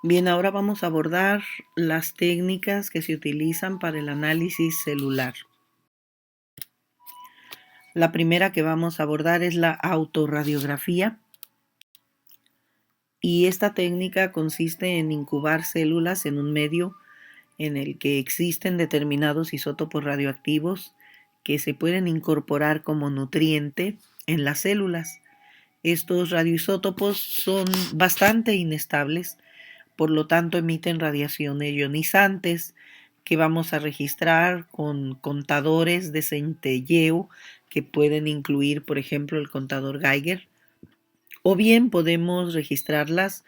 Bien, ahora vamos a abordar las técnicas que se utilizan para el análisis celular. La primera que vamos a abordar es la autorradiografía, y esta técnica consiste en incubar células en un medio en el que existen determinados isótopos radioactivos que se pueden incorporar como nutriente en las células. Estos radioisótopos son bastante inestables, por lo tanto emiten radiaciones ionizantes que vamos a registrar con contadores de centelleo que pueden incluir, por ejemplo, el contador Geiger, o bien podemos registrarlas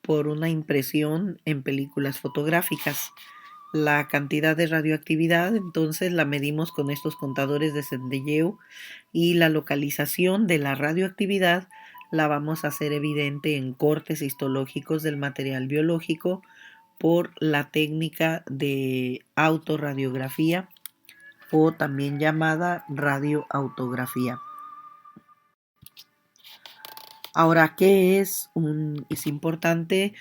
por una impresión en películas fotográficas. La cantidad de radioactividad entonces la medimos con estos contadores de centelleo, y la localización de la radioactividad la vamos a hacer evidente en cortes histológicos del material biológico por la técnica de autorradiografía, o también llamada radioautografía. Ahora, ¿qué es? Es importante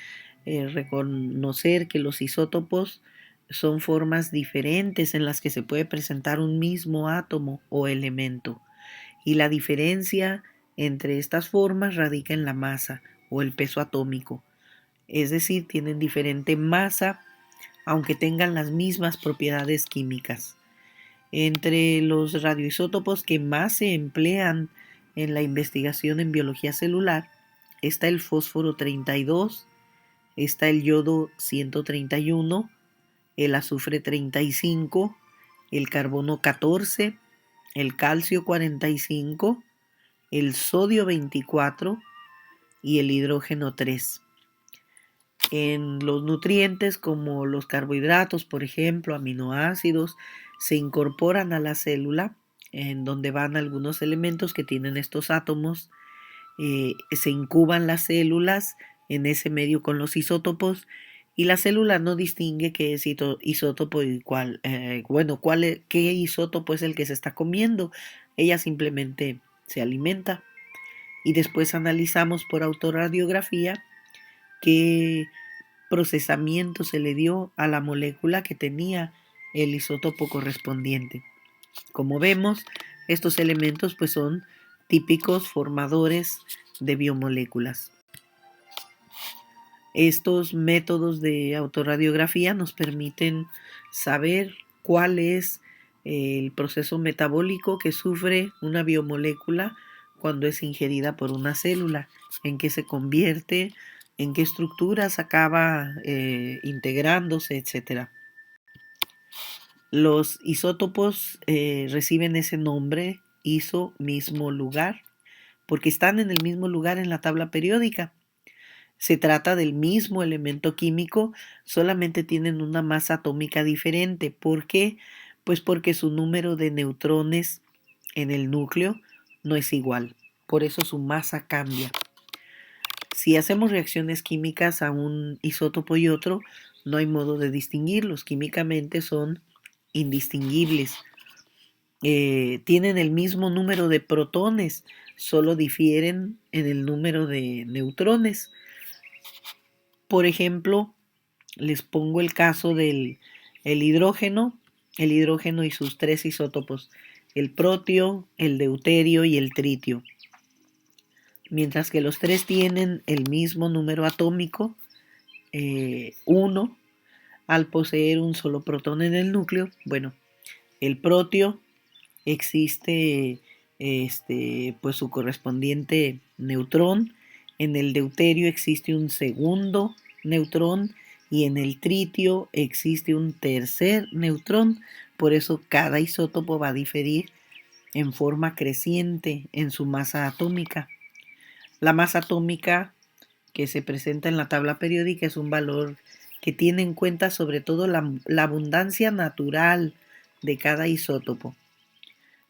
reconocer que los isótopos son formas diferentes en las que se puede presentar un mismo átomo o elemento, y la diferencia entre estas formas radica en la masa o el peso atómico, es decir, tienen diferente masa aunque tengan las mismas propiedades químicas. Entre los radioisótopos que más se emplean en la investigación en biología celular está el fósforo 32, está el yodo 131, el azufre 35, el carbono 14, el calcio 45, el sodio 24 y el hidrógeno 3. En los nutrientes como los carbohidratos, por ejemplo, aminoácidos, se incorporan a la célula, en donde van algunos elementos que tienen estos átomos. Se incuban las células en ese medio con los isótopos, y la célula no distingue qué es isótopo y qué isótopo es el que se está comiendo. Ella simplemente se alimenta, y después analizamos por autorradiografía qué procesamiento se le dio a la molécula que tenía el isótopo correspondiente. Como vemos, estos elementos pues son típicos formadores de biomoléculas. Estos métodos de autorradiografía nos permiten saber cuál es el proceso metabólico que sufre una biomolécula cuando es ingerida por una célula, en qué se convierte, en qué estructuras acaba integrándose, etc. Los isótopos reciben ese nombre, iso, mismo lugar, porque están en el mismo lugar en la tabla periódica. Se trata del mismo elemento químico, solamente tienen una masa atómica diferente. ¿Por qué? Pues porque su número de neutrones en el núcleo no es igual, por eso su masa cambia. Si hacemos reacciones químicas a un isótopo y otro, no hay modo de distinguirlos, químicamente son indistinguibles. Tienen el mismo número de protones, solo difieren en el número de neutrones. Por ejemplo, les pongo el caso del el hidrógeno y sus tres isótopos, el protio, el deuterio y el tritio. Mientras que los tres tienen el mismo número atómico, 1, al poseer un solo protón en el núcleo, bueno, el protio existe pues su correspondiente neutrón, en el deuterio existe un segundo neutrón, y en el tritio existe un tercer neutrón. Por eso cada isótopo va a diferir en forma creciente en su masa atómica. La masa atómica que se presenta en la tabla periódica es un valor que tiene en cuenta sobre todo la abundancia natural de cada isótopo.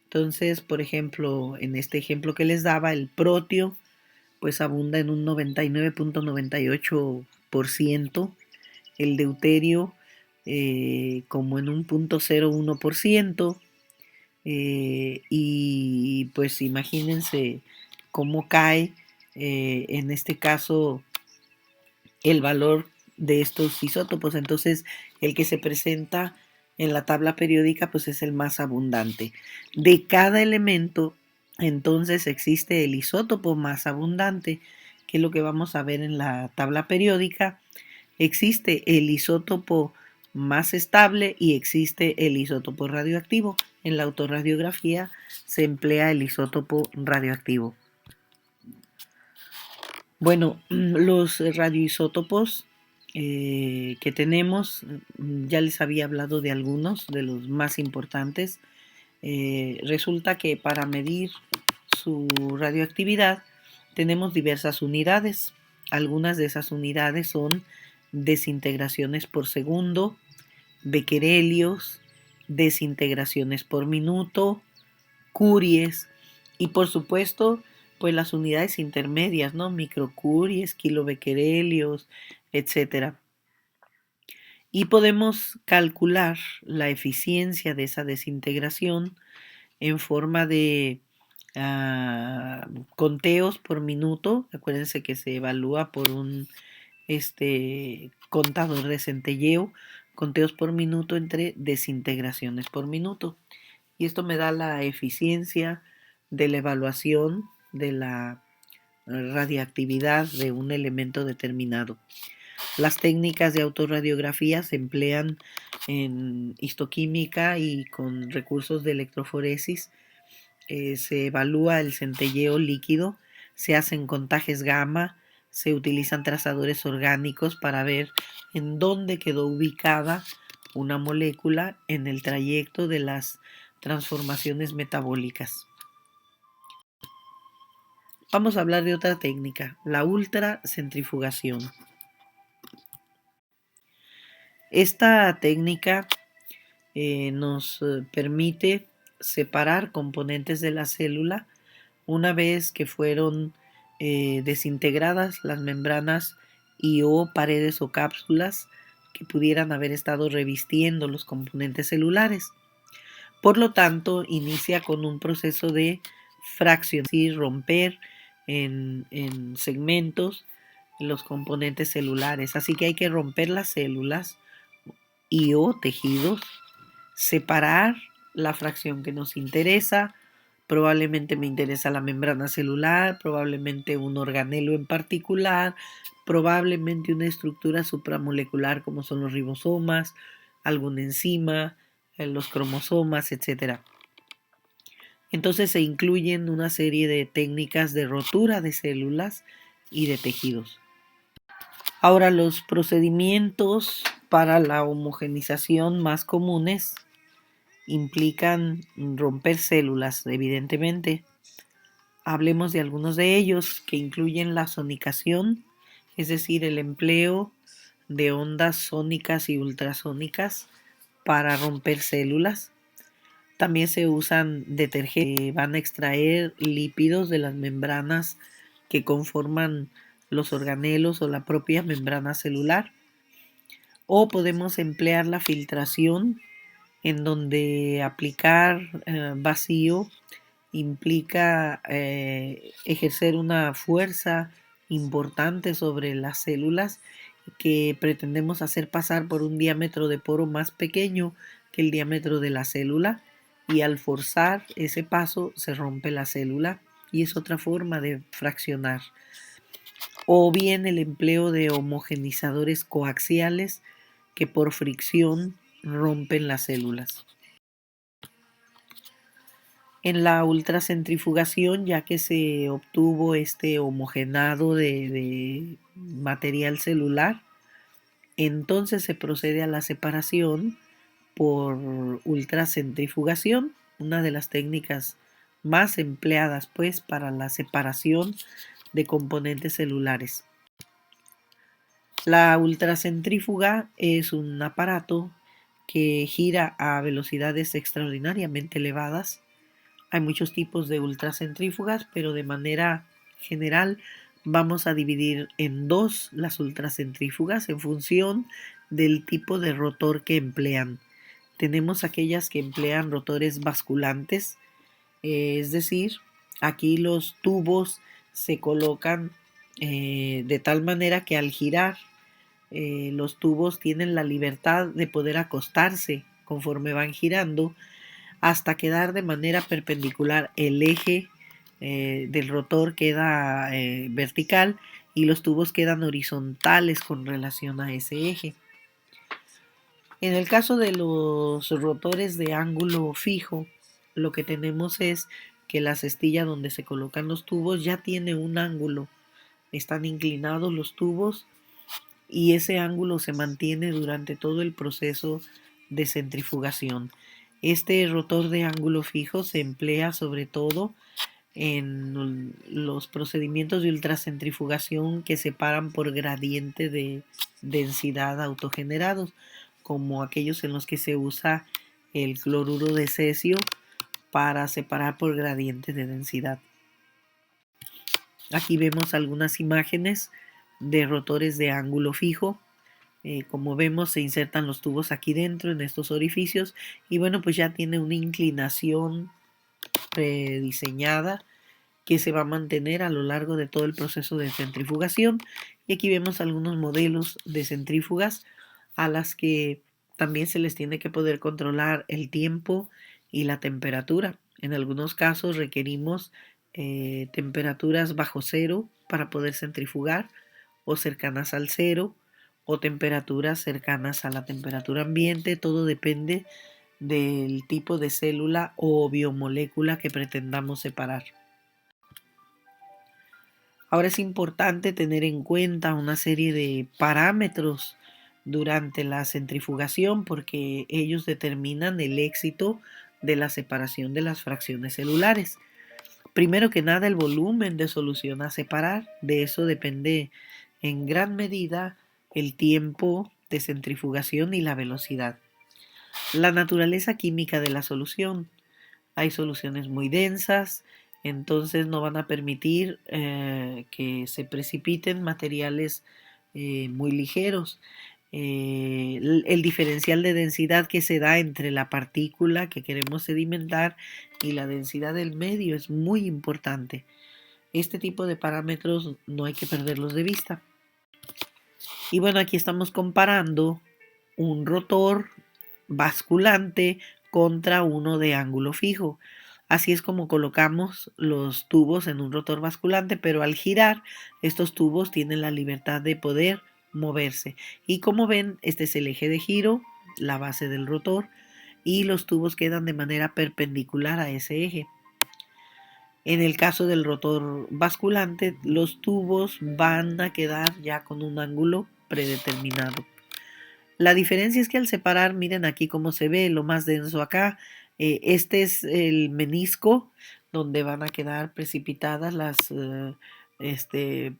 Entonces, por ejemplo, en este ejemplo que les daba, el protio pues abunda en un 99.98%, el deuterio como en un 0.01%, y pues imagínense cómo cae en este caso el valor de estos isótopos. Entonces, el que se presenta en la tabla periódica pues es el más abundante. De cada elemento, entonces existe el isótopo más abundante, que es lo que vamos a ver en la tabla periódica. Existe el isótopo más estable y existe el isótopo radioactivo. En la autorradiografía se emplea el isótopo radioactivo. Bueno, los radioisótopos que tenemos, ya les había hablado de algunos, de los más importantes. Resulta que para medir su radioactividad tenemos diversas unidades. Algunas de esas unidades son desintegraciones por segundo, bequerelios, desintegraciones por minuto, curies y por supuesto pues las unidades intermedias, ¿no? Microcuries, kilobequerelios, etcétera. Y podemos calcular la eficiencia de esa desintegración en forma de conteos por minuto. Acuérdense que se evalúa por un contador de centelleo, conteos por minuto entre desintegraciones por minuto. Y esto me da la eficiencia de la evaluación de la radiactividad de un elemento determinado. Las técnicas de autorradiografía se emplean en histoquímica y con recursos de electroforesis. Se evalúa el centelleo líquido, se hacen contajes gamma, se utilizan trazadores orgánicos para ver en dónde quedó ubicada una molécula en el trayecto de las transformaciones metabólicas. Vamos a hablar de otra técnica, la ultracentrifugación. Esta técnica nos permite separar componentes de la célula una vez que fueron desintegradas las membranas y o paredes o cápsulas que pudieran haber estado revistiendo los componentes celulares. Por lo tanto, inicia con un proceso de fracción, es decir, romper en segmentos los componentes celulares. Así que hay que romper las células y o tejidos, separar la fracción que nos interesa. Probablemente me interesa la membrana celular, probablemente un organelo en particular, probablemente una estructura supramolecular como son los ribosomas, alguna enzima, los cromosomas, etc. Entonces se incluyen una serie de técnicas de rotura de células y de tejidos. Ahora, los procedimientos para la homogenización más comunes implican romper células, evidentemente. Hablemos de algunos de ellos que incluyen la sonicación, es decir, el empleo de ondas sónicas y ultrasónicas para romper células. También se usan detergentes que van a extraer lípidos de las membranas que conforman los organelos o la propia membrana celular. O podemos emplear la filtración, en donde aplicar vacío implica ejercer una fuerza importante sobre las células que pretendemos hacer pasar por un diámetro de poro más pequeño que el diámetro de la célula, y al forzar ese paso se rompe la célula y es otra forma de fraccionar. O bien el empleo de homogenizadores coaxiales que por fricción rompen las células. En la ultracentrifugación, ya que se obtuvo este homogenado de material celular, entonces se procede a la separación por ultracentrifugación, una de las técnicas más empleadas pues para la separación de componentes celulares. La ultracentrífuga es un aparato que gira a velocidades extraordinariamente elevadas. Hay muchos tipos de ultracentrífugas, pero de manera general vamos a dividir en dos las ultracentrífugas en función del tipo de rotor que emplean. Tenemos aquellas que emplean rotores basculantes, es decir, aquí los tubos se colocan de tal manera que al girar los tubos tienen la libertad de poder acostarse conforme van girando hasta quedar de manera perpendicular. El eje del rotor queda vertical y los tubos quedan horizontales con relación a ese eje. En el caso de los rotores de ángulo fijo, lo que tenemos es que la cestilla donde se colocan los tubos ya tiene un ángulo. Están inclinados los tubos y ese ángulo se mantiene durante todo el proceso de centrifugación. Este rotor de ángulo fijo se emplea sobre todo en los procedimientos de ultracentrifugación que separan por gradiente de densidad autogenerados, como aquellos en los que se usa el cloruro de cesio para separar por gradiente de densidad. Aquí vemos algunas imágenes de rotores de ángulo fijo. Como vemos, se insertan los tubos aquí dentro en estos orificios y bueno, pues ya tiene una inclinación prediseñada que se va a mantener a lo largo de todo el proceso de centrifugación. Y aquí vemos algunos modelos de centrífugas a las que también se les tiene que poder controlar el tiempo y la temperatura. En algunos casos requerimos temperaturas bajo cero para poder centrifugar o cercanas al cero o temperaturas cercanas a la temperatura ambiente. Todo depende del tipo de célula o biomolécula que pretendamos separar. Ahora es importante tener en cuenta una serie de parámetros durante la centrifugación porque ellos determinan el éxito de la separación de las fracciones celulares. Primero que nada, el volumen de solución a separar. De eso depende en gran medida el tiempo de centrifugación y la velocidad. La naturaleza química de la solución. Hay soluciones muy densas, entonces no van a permitir que se precipiten materiales muy ligeros. El diferencial de densidad que se da entre la partícula que queremos sedimentar y la densidad del medio es muy importante. Este tipo de parámetros no hay que perderlos de vista. Y bueno, aquí estamos comparando un rotor basculante contra uno de ángulo fijo. Así es como colocamos los tubos en un rotor basculante, pero al girar estos tubos tienen la libertad de poder moverse. Y como ven, este es el eje de giro, la base del rotor, y los tubos quedan de manera perpendicular a ese eje. En el caso del rotor basculante, los tubos van a quedar ya con un ángulo predeterminado. La diferencia es que al separar, miren aquí cómo se ve lo más denso acá. Este es el menisco donde van a quedar precipitadas las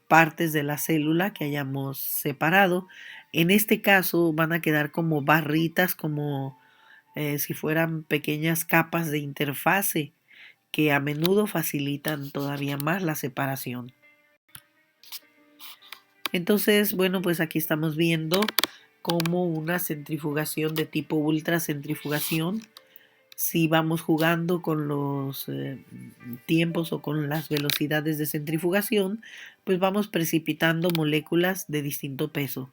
partes de la célula que hayamos separado. En este caso van a quedar como barritas, como si fueran pequeñas capas de interfase que a menudo facilitan todavía más la separación. Entonces, bueno, pues aquí estamos viendo como una centrifugación de tipo ultracentrifugación. Si vamos jugando con los tiempos o con las velocidades de centrifugación, pues vamos precipitando moléculas de distinto peso.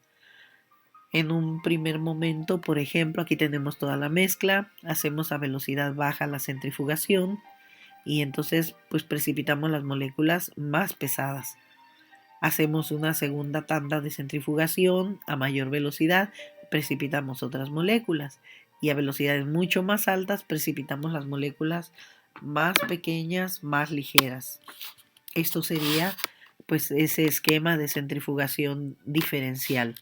En un primer momento, por ejemplo, aquí tenemos toda la mezcla, hacemos a velocidad baja la centrifugación y entonces pues precipitamos las moléculas más pesadas. Hacemos una segunda tanda de centrifugación a mayor velocidad, precipitamos otras moléculas y a velocidades mucho más altas precipitamos las moléculas más pequeñas, más ligeras. Esto sería pues ese esquema de centrifugación diferencial.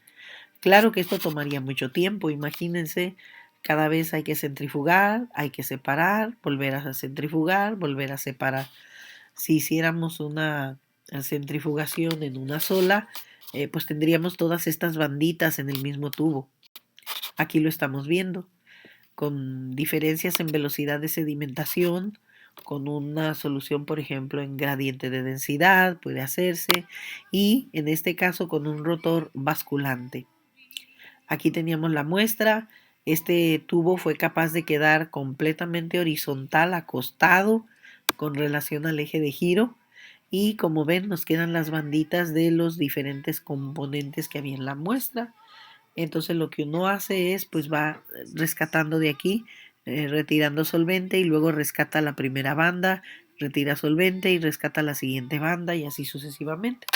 Claro que esto tomaría mucho tiempo, imagínense, cada vez hay que centrifugar, hay que separar, volver a centrifugar, volver a separar. Si hiciéramos una centrifugación en una sola, pues tendríamos todas estas banditas en el mismo tubo. Aquí lo estamos viendo, con diferencias en velocidad de sedimentación, con una solución, por ejemplo, en gradiente de densidad, puede hacerse, y en este caso con un rotor basculante. Aquí teníamos la muestra, este tubo fue capaz de quedar completamente horizontal, acostado, con relación al eje de giro, y como ven nos quedan las banditas de los diferentes componentes que había en la muestra. Entonces lo que uno hace es, pues va rescatando de aquí, retirando solvente y luego rescata la primera banda, retira solvente y rescata la siguiente banda y así sucesivamente.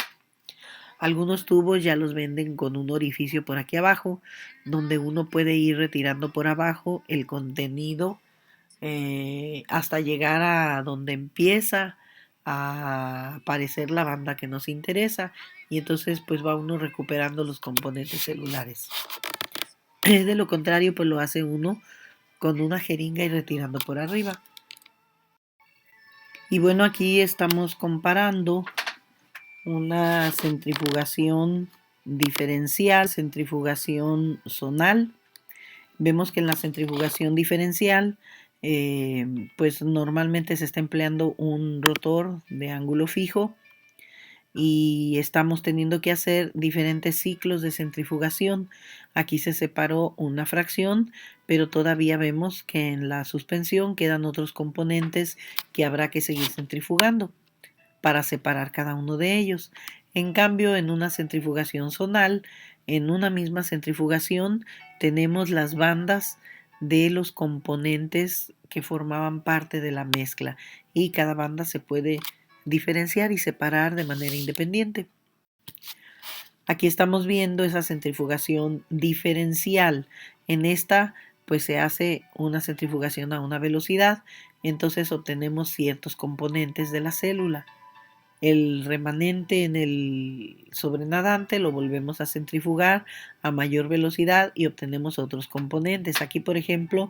Algunos tubos ya los venden con un orificio por aquí abajo, donde uno puede ir retirando por abajo el contenido hasta llegar a donde empieza a aparecer la banda que nos interesa y entonces pues va uno recuperando los componentes celulares. De lo contrario pues lo hace uno con una jeringa y retirando por arriba. Y bueno, aquí estamos comparando una centrifugación diferencial, centrifugación zonal. Vemos que en la centrifugación diferencial, pues normalmente se está empleando un rotor de ángulo fijo y estamos teniendo que hacer diferentes ciclos de centrifugación. Aquí se separó una fracción, pero todavía vemos que en la suspensión quedan otros componentes que habrá que seguir centrifugando para separar cada uno de ellos. En cambio, en una centrifugación zonal, en una misma centrifugación, tenemos las bandas de los componentes que formaban parte de la mezcla y cada banda se puede diferenciar y separar de manera independiente. Aquí estamos viendo esa centrifugación diferencial. En esta pues se hace una centrifugación a una velocidad, entonces obtenemos ciertos componentes de la célula. El remanente en el sobrenadante lo volvemos a centrifugar a mayor velocidad y obtenemos otros componentes. Aquí, por ejemplo,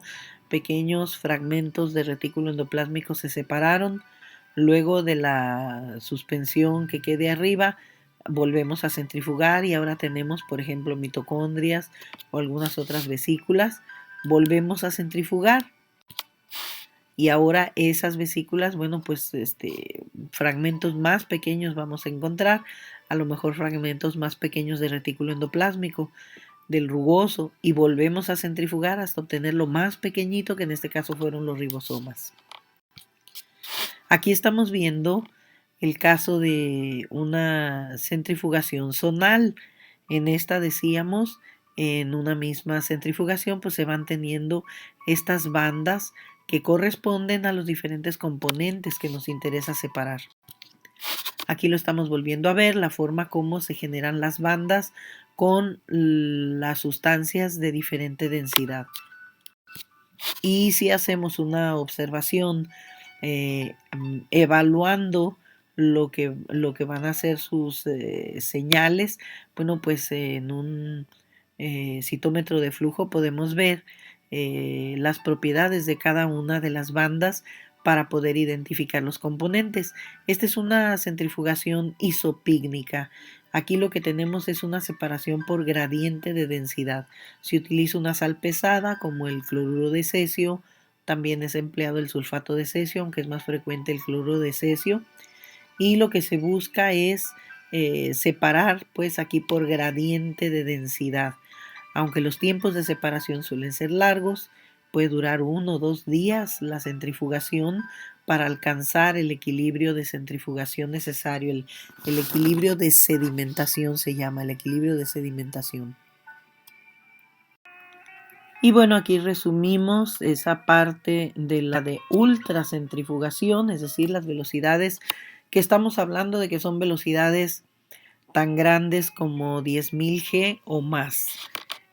pequeños fragmentos de retículo endoplásmico se separaron. Luego de la suspensión que quede arriba, volvemos a centrifugar y ahora tenemos, por ejemplo, mitocondrias o algunas otras vesículas. Volvemos a centrifugar y ahora esas vesículas, bueno, pues fragmentos más pequeños vamos a encontrar, a lo mejor fragmentos más pequeños de retículo endoplásmico, del rugoso, y volvemos a centrifugar hasta obtener lo más pequeñito, que en este caso fueron los ribosomas. Aquí estamos viendo el caso de una centrifugación zonal. En esta decíamos, en una misma centrifugación, pues se van teniendo estas bandas que corresponden a los diferentes componentes que nos interesa separar. Aquí lo estamos volviendo a ver, la forma como se generan las bandas con las sustancias de diferente densidad. Y si hacemos una observación evaluando lo que van a ser sus señales, bueno, pues en un citómetro de flujo podemos ver las propiedades de cada una de las bandas para poder identificar los componentes. Esta es una centrifugación isopícnica. Aquí lo que tenemos es una separación por gradiente de densidad. Se utiliza una sal pesada como el cloruro de cesio, también es empleado el sulfato de cesio, aunque es más frecuente el cloruro de cesio. Y lo que se busca es separar, pues aquí por gradiente de densidad. Aunque los tiempos de separación suelen ser largos, puede durar 1 o 2 días la centrifugación para alcanzar el equilibrio de centrifugación necesario. El equilibrio de sedimentación se llama, el equilibrio de sedimentación. Y bueno, aquí resumimos esa parte de la de ultracentrifugación, es decir, las velocidades que estamos hablando de que son velocidades tan grandes como 10.000 G o más.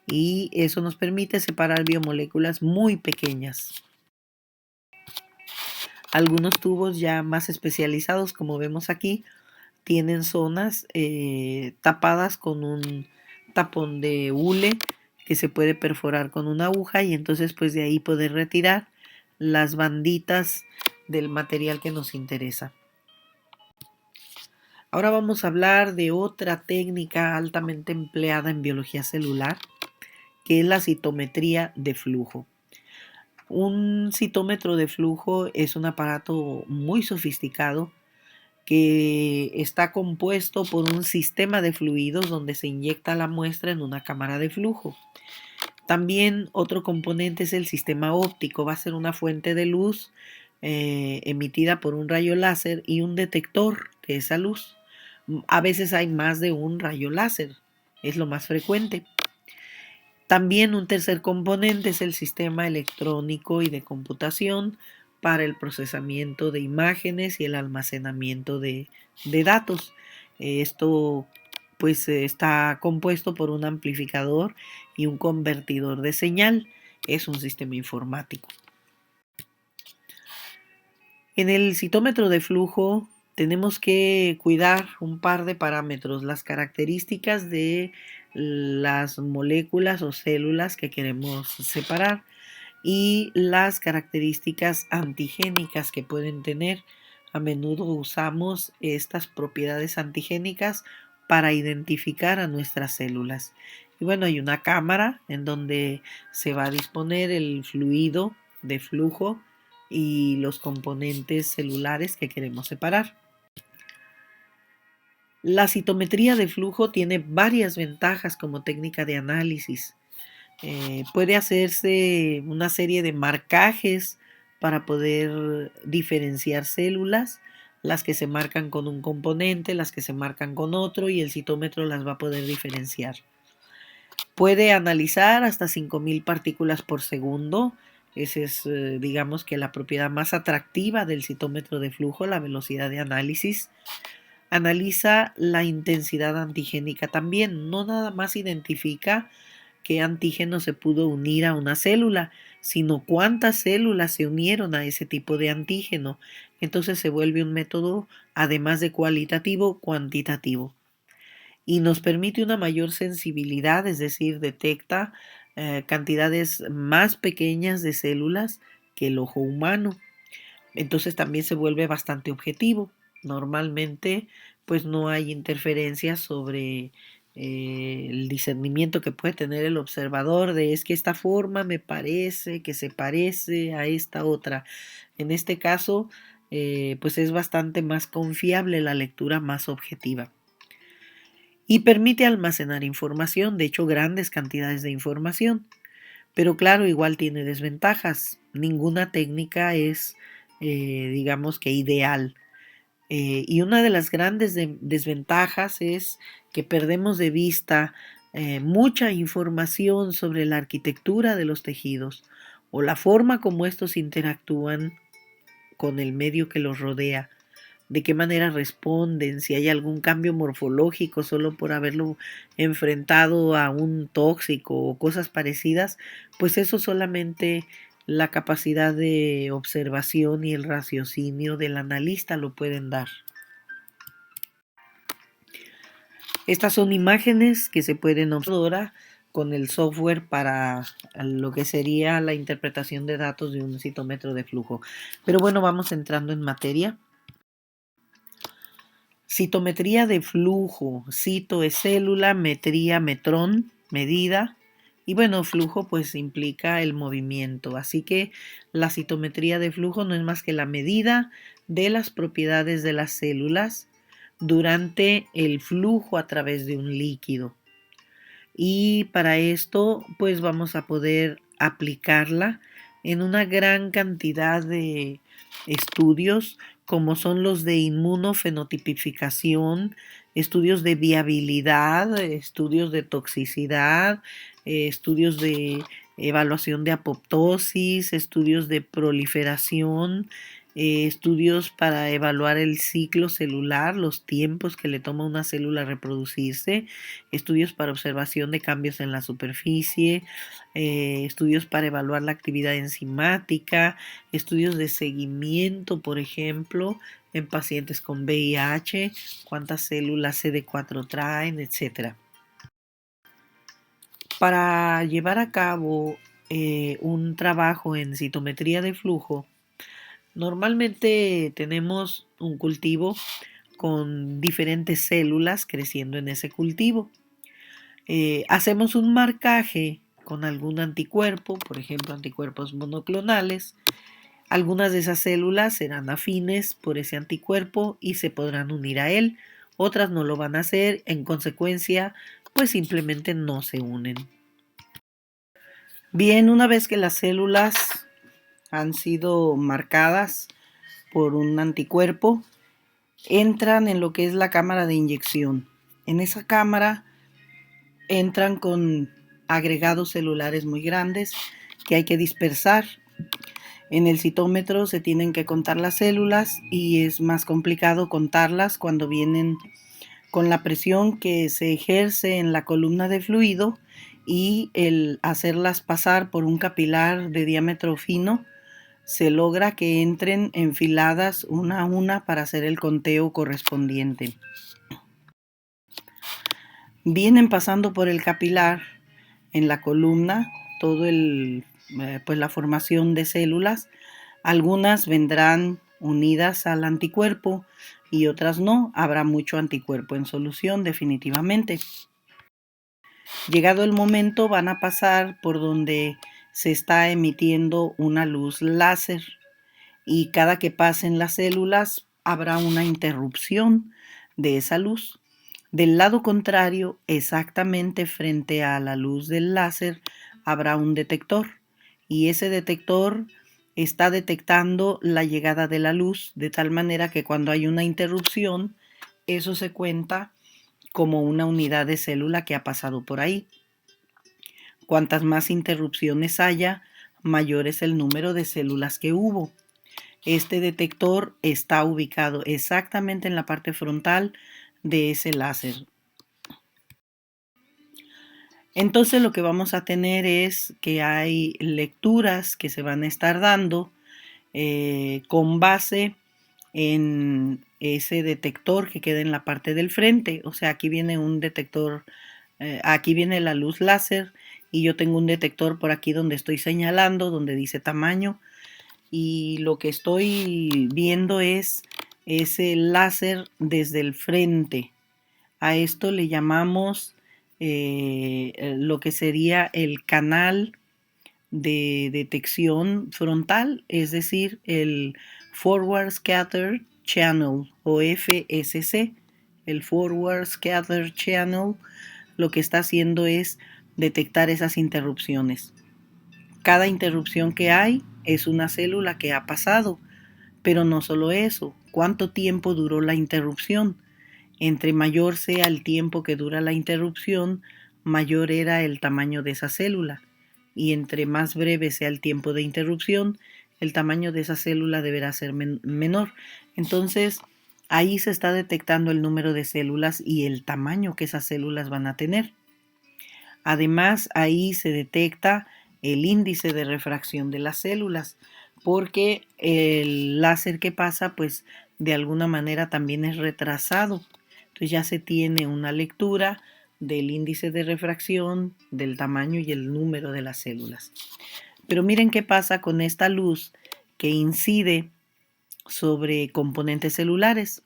Y eso nos permite separar biomoléculas muy pequeñas. Algunos tubos ya más especializados, como vemos aquí, tienen zonas tapadas con un tapón de hule que se puede perforar con una aguja y entonces pues de ahí poder retirar las banditas del material que nos interesa. Ahora vamos a hablar de otra técnica altamente empleada en biología celular, que es la citometría de flujo. Un citómetro de flujo es un aparato muy sofisticado que está compuesto por un sistema de fluidos donde se inyecta la muestra en una cámara de flujo. También otro componente es el sistema óptico, va a ser una fuente de luz emitida por un rayo láser y un detector de esa luz. A veces hay más de un rayo láser, es lo más frecuente. También un tercer componente es el sistema electrónico y de computación para el procesamiento de imágenes y el almacenamiento de datos. Esto pues está compuesto por un amplificador y un convertidor de señal. Es un sistema informático. En el citómetro de flujo tenemos que cuidar un par de parámetros, las características de las moléculas o células que queremos separar y las características antigénicas que pueden tener. A menudo usamos estas propiedades antigénicas para identificar a nuestras células. Y bueno, hay una cámara en donde se va a disponer el fluido de flujo y los componentes celulares que queremos separar. La citometría de flujo tiene varias ventajas como técnica de análisis. Puede hacerse una serie de marcajes para poder diferenciar células, las que se marcan con un componente, las que se marcan con otro, y el citómetro las va a poder diferenciar. Puede analizar hasta 5000 partículas por segundo. Esa es, digamos que la propiedad más atractiva del citómetro de flujo, la velocidad de análisis. Analiza la intensidad antigénica también, no nada más identifica qué antígeno se pudo unir a una célula, sino cuántas células se unieron a ese tipo de antígeno. Entonces se vuelve un método, además de cualitativo, cuantitativo. Y nos permite una mayor sensibilidad, es decir, detecta cantidades más pequeñas de células que el ojo humano. Entonces también se vuelve bastante objetivo. Normalmente pues no hay interferencias sobre el discernimiento que puede tener el observador de es que esta forma me parece que se parece a esta otra. En este caso pues es bastante más confiable la lectura más objetiva. Y permite almacenar información, de hecho grandes cantidades de información. Pero claro, igual tiene desventajas. Ninguna técnica es, digamos que ideal. Y una de las grandes desventajas es que perdemos de vista mucha información sobre la arquitectura de los tejidos o la forma como estos interactúan con el medio que los rodea, de qué manera responden, si hay algún cambio morfológico solo por haberlo enfrentado a un tóxico o cosas parecidas, pues eso solamente la capacidad de observación y el raciocinio del analista lo pueden dar. Estas son imágenes que se pueden observar con el software para lo que sería la interpretación de datos de un citómetro de flujo. Pero bueno, vamos entrando en materia. Citometría de flujo. Cito es célula, metría, metrón, medida. Y bueno, flujo pues implica el movimiento. Así que la citometría de flujo no es más que la medida de las propiedades de las células durante el flujo a través de un líquido. Y para esto pues vamos a poder aplicarla en una gran cantidad de estudios como son los de inmunofenotipificación, estudios de viabilidad, estudios de toxicidad, estudios de evaluación de apoptosis, estudios de proliferación, estudios para evaluar el ciclo celular, los tiempos que le toma a una célula reproducirse, estudios para observación de cambios en la superficie, estudios para evaluar la actividad enzimática, estudios de seguimiento, por ejemplo, en pacientes con VIH, cuántas células CD4 traen, etc. Para llevar a cabo un trabajo en citometría de flujo, normalmente tenemos un cultivo con diferentes células creciendo en ese cultivo. Hacemos un marcaje con algún anticuerpo, por ejemplo anticuerpos monoclonales. Algunas de esas células serán afines por ese anticuerpo y se podrán unir a él. Otras no lo van a hacer, en consecuencia, pues simplemente no se unen. Bien, una vez que las células han sido marcadas por un anticuerpo, entran en lo que es la cámara de inyección. En esa cámara entran con agregados celulares muy grandes que hay que dispersar. En el citómetro se tienen que contar las células y es más complicado contarlas cuando vienen con la presión que se ejerce en la columna de fluido y el hacerlas pasar por un capilar de diámetro fino, se logra que entren enfiladas una a una para hacer el conteo correspondiente. Vienen pasando por el capilar en la columna todo pues la formación de células. Algunas vendrán unidas al anticuerpo y otras no. Habrá mucho anticuerpo en solución definitivamente. Llegado el momento van a pasar por donde se está emitiendo una luz láser y cada que pasen las células habrá una interrupción de esa luz. Del lado contrario, exactamente frente a la luz del láser, habrá un detector y ese detector está detectando la llegada de la luz de tal manera que cuando hay una interrupción, eso se cuenta como una unidad de célula que ha pasado por ahí. Cuantas más interrupciones haya, mayor es el número de células que hubo. Este detector está ubicado exactamente en la parte frontal de ese láser. Entonces lo que vamos a tener es que hay lecturas que se van a estar dando con base en ese detector que queda en la parte del frente. O sea, aquí viene un detector, aquí viene la luz láser y yo tengo un detector por aquí donde estoy señalando, donde dice tamaño. Y lo que estoy viendo es ese láser desde el frente. A esto le llamamos lo que sería el canal de detección frontal, es decir, el Forward Scatter Channel o FSC. El Forward Scatter Channel lo que está haciendo es detectar esas interrupciones. Cada interrupción que hay es una célula que ha pasado, pero no solo eso, ¿cuánto tiempo duró la interrupción? Entre mayor sea el tiempo que dura la interrupción, mayor era el tamaño de esa célula. Y entre más breve sea el tiempo de interrupción, el tamaño de esa célula deberá ser menor. Entonces, ahí se está detectando el número de células y el tamaño que esas células van a tener. Además, ahí se detecta el índice de refracción de las células, porque el láser que pasa, pues de alguna manera también es retrasado. Entonces ya se tiene una lectura del índice de refracción, del tamaño y el número de las células. Pero miren qué pasa con esta luz que incide sobre componentes celulares.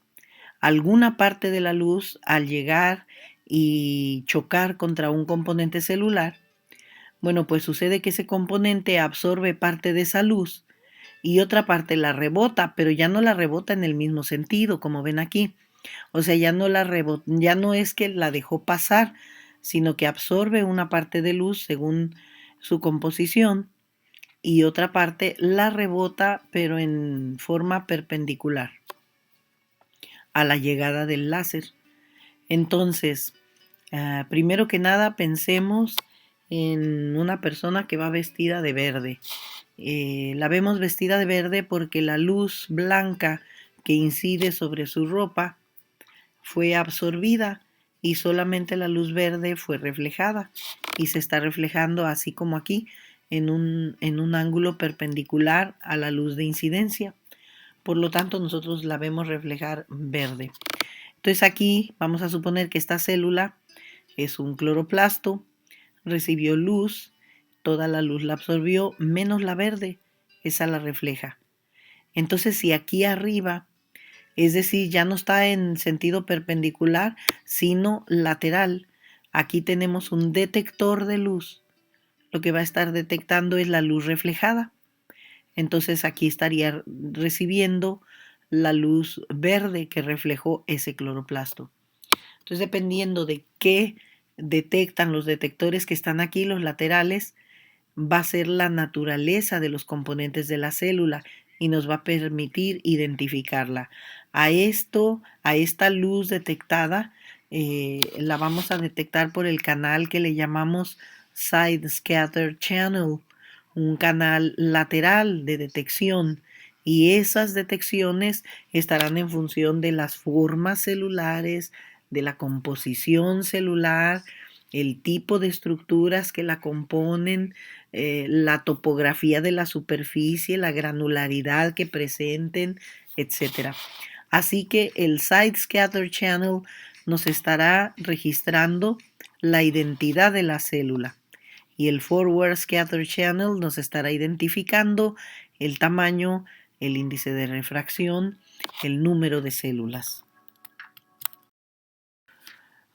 Alguna parte de la luz, al llegar y chocar contra un componente celular, bueno, pues sucede que ese componente absorbe parte de esa luz y otra parte la rebota, pero ya no la rebota en el mismo sentido, como ven aquí. O sea, ya no es que la dejó pasar, sino que absorbe una parte de luz según su composición y otra parte la rebota, pero en forma perpendicular a la llegada del láser. Entonces, primero que nada, pensemos en una persona que va vestida de verde. La vemos vestida de verde porque la luz blanca que incide sobre su ropa fue absorbida y solamente la luz verde fue reflejada y se está reflejando así como aquí en un ángulo perpendicular a la luz de incidencia. Por lo tanto, nosotros la vemos reflejar verde. Entonces aquí vamos a suponer que esta célula es un cloroplasto, recibió luz, toda la luz la absorbió, menos la verde, esa la refleja. Entonces si aquí arriba, es decir, ya no está en sentido perpendicular, sino lateral, aquí tenemos un detector de luz, lo que va a estar detectando es la luz reflejada. Entonces aquí estaría recibiendo la luz verde que reflejó ese cloroplasto. Entonces, dependiendo de qué detectan los detectores que están aquí, los laterales, va a ser la naturaleza de los componentes de la célula y nos va a permitir identificarla. A esta luz detectada, la vamos a detectar por el canal que le llamamos side scatter channel, un canal lateral de detección, y esas detecciones estarán en función de las formas celulares, de la composición celular, el tipo de estructuras que la componen, la topografía de la superficie, la granularidad que presenten, etcétera. Así que el Side Scatter Channel nos estará registrando la identidad de la célula y el Forward Scatter Channel nos estará identificando el tamaño, el índice de refracción, el número de células.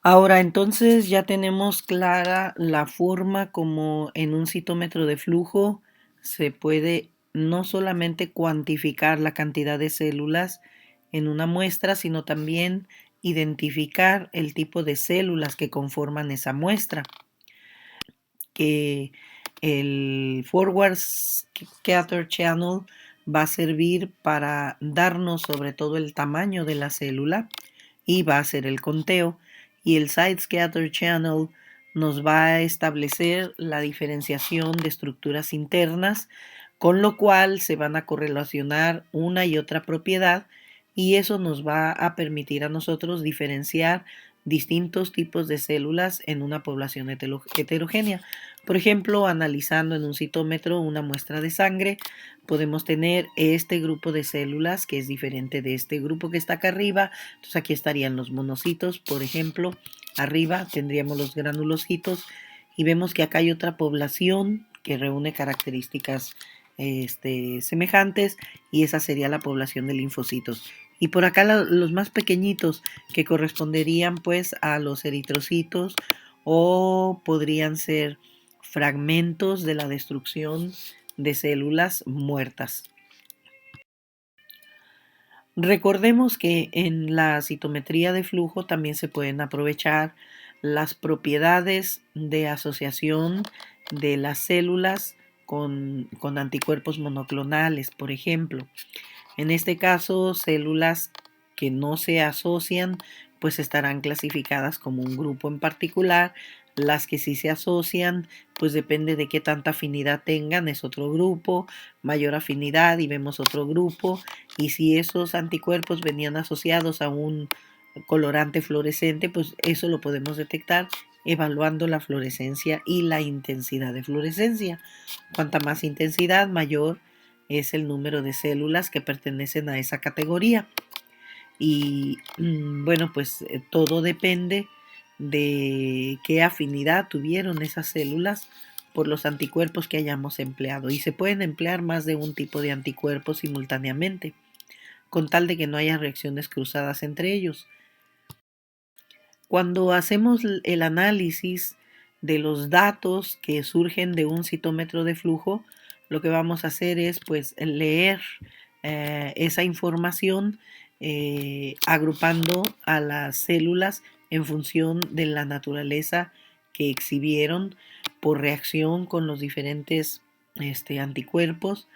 Ahora entonces ya tenemos clara la forma como en un citómetro de flujo se puede no solamente cuantificar la cantidad de células en una muestra, sino también identificar el tipo de células que conforman esa muestra. Que el Forward Scatter Channel va a servir para darnos sobre todo el tamaño de la célula y va a hacer el conteo, y el Side Scatter Channel nos va a establecer la diferenciación de estructuras internas, con lo cual se van a correlacionar una y otra propiedad, y eso nos va a permitir a nosotros diferenciar distintos tipos de células en una población heterogénea. Por ejemplo, analizando en un citómetro una muestra de sangre, podemos tener este grupo de células que es diferente de este grupo que está acá arriba. Entonces aquí estarían los monocitos, por ejemplo. Arriba tendríamos los granulocitos y vemos que acá hay otra población que reúne características semejantes, y esa sería la población de linfocitos. Y por acá los más pequeñitos, que corresponderían pues a los eritrocitos, o podrían ser fragmentos de la destrucción de células muertas. Recordemos que en la citometría de flujo también se pueden aprovechar las propiedades de asociación de las células con anticuerpos monoclonales, por ejemplo. En este caso, células que no se asocian, pues estarán clasificadas como un grupo en particular. Las que sí se asocian, pues depende de qué tanta afinidad tengan, es otro grupo, mayor afinidad y vemos otro grupo. Y si esos anticuerpos venían asociados a un colorante fluorescente, pues eso lo podemos detectar evaluando la fluorescencia y la intensidad de fluorescencia. Cuanta más intensidad, mayor es el número de células que pertenecen a esa categoría. Y bueno, pues todo depende de qué afinidad tuvieron esas células por los anticuerpos que hayamos empleado. Y se pueden emplear más de un tipo de anticuerpos simultáneamente, con tal de que no haya reacciones cruzadas entre ellos. Cuando hacemos el análisis de los datos que surgen de un citómetro de flujo, lo que vamos a hacer es pues leer esa información agrupando a las células en función de la naturaleza que exhibieron por reacción con los diferentes anticuerpos,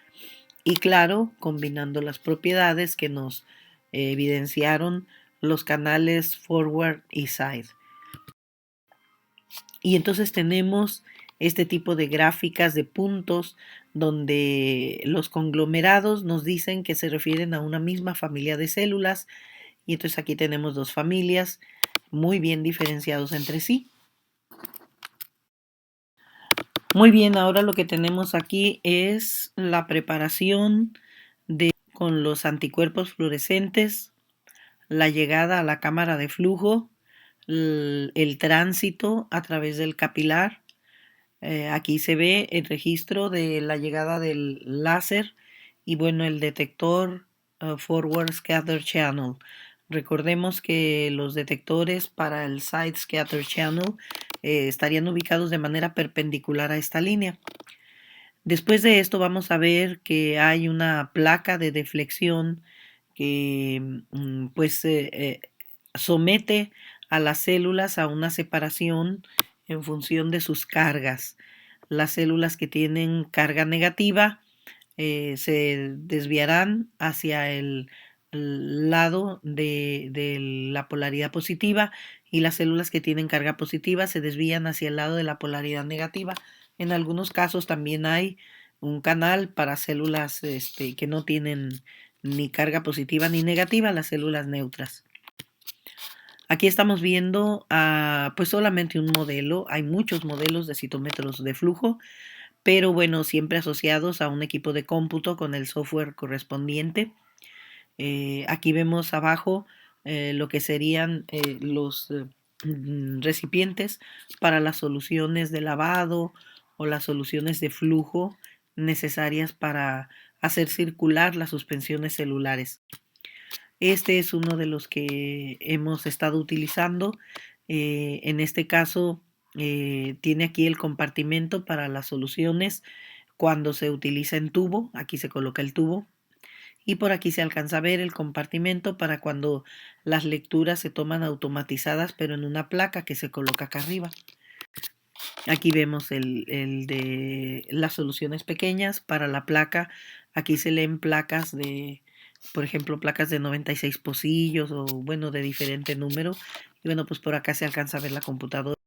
y claro, combinando las propiedades que nos evidenciaron los canales forward y side. Y entonces tenemos este tipo de gráficas de puntos donde los conglomerados nos dicen que se refieren a una misma familia de células, y entonces aquí tenemos dos familias muy bien diferenciados entre sí. Muy bien, ahora lo que tenemos aquí es la preparación con los anticuerpos fluorescentes, la llegada a la cámara de flujo, el tránsito a través del capilar. Aquí se ve el registro de la llegada del láser y bueno, el detector Forward Scatter Channel. Recordemos que los detectores para el Side Scatter Channel estarían ubicados de manera perpendicular a esta línea. Después de esto vamos a ver que hay una placa de deflexión que pues somete a las células a una separación en función de sus cargas. Las células que tienen carga negativa se desviarán hacia el lado de la polaridad positiva, y las células que tienen carga positiva se desvían hacia el lado de la polaridad negativa. En algunos casos también hay un canal para células que no tienen ni carga positiva ni negativa, las células neutras. Aquí estamos viendo pues solamente un modelo. Hay muchos modelos de citómetros de flujo, pero bueno, siempre asociados a un equipo de cómputo con el software correspondiente. Aquí vemos abajo lo que serían los recipientes para las soluciones de lavado o las soluciones de flujo necesarias para hacer circular las suspensiones celulares. Este es uno de los que hemos estado utilizando. En este caso, tiene aquí el compartimento para las soluciones cuando se utiliza en tubo. Aquí se coloca el tubo. Y por aquí se alcanza a ver el compartimento para cuando las lecturas se toman automatizadas, pero en una placa que se coloca acá arriba. Aquí vemos el de las soluciones pequeñas para la placa. Aquí se leen placas de, por ejemplo, placas de 96 pocillos o bueno, de diferente número. Y bueno, pues por acá se alcanza a ver la computadora.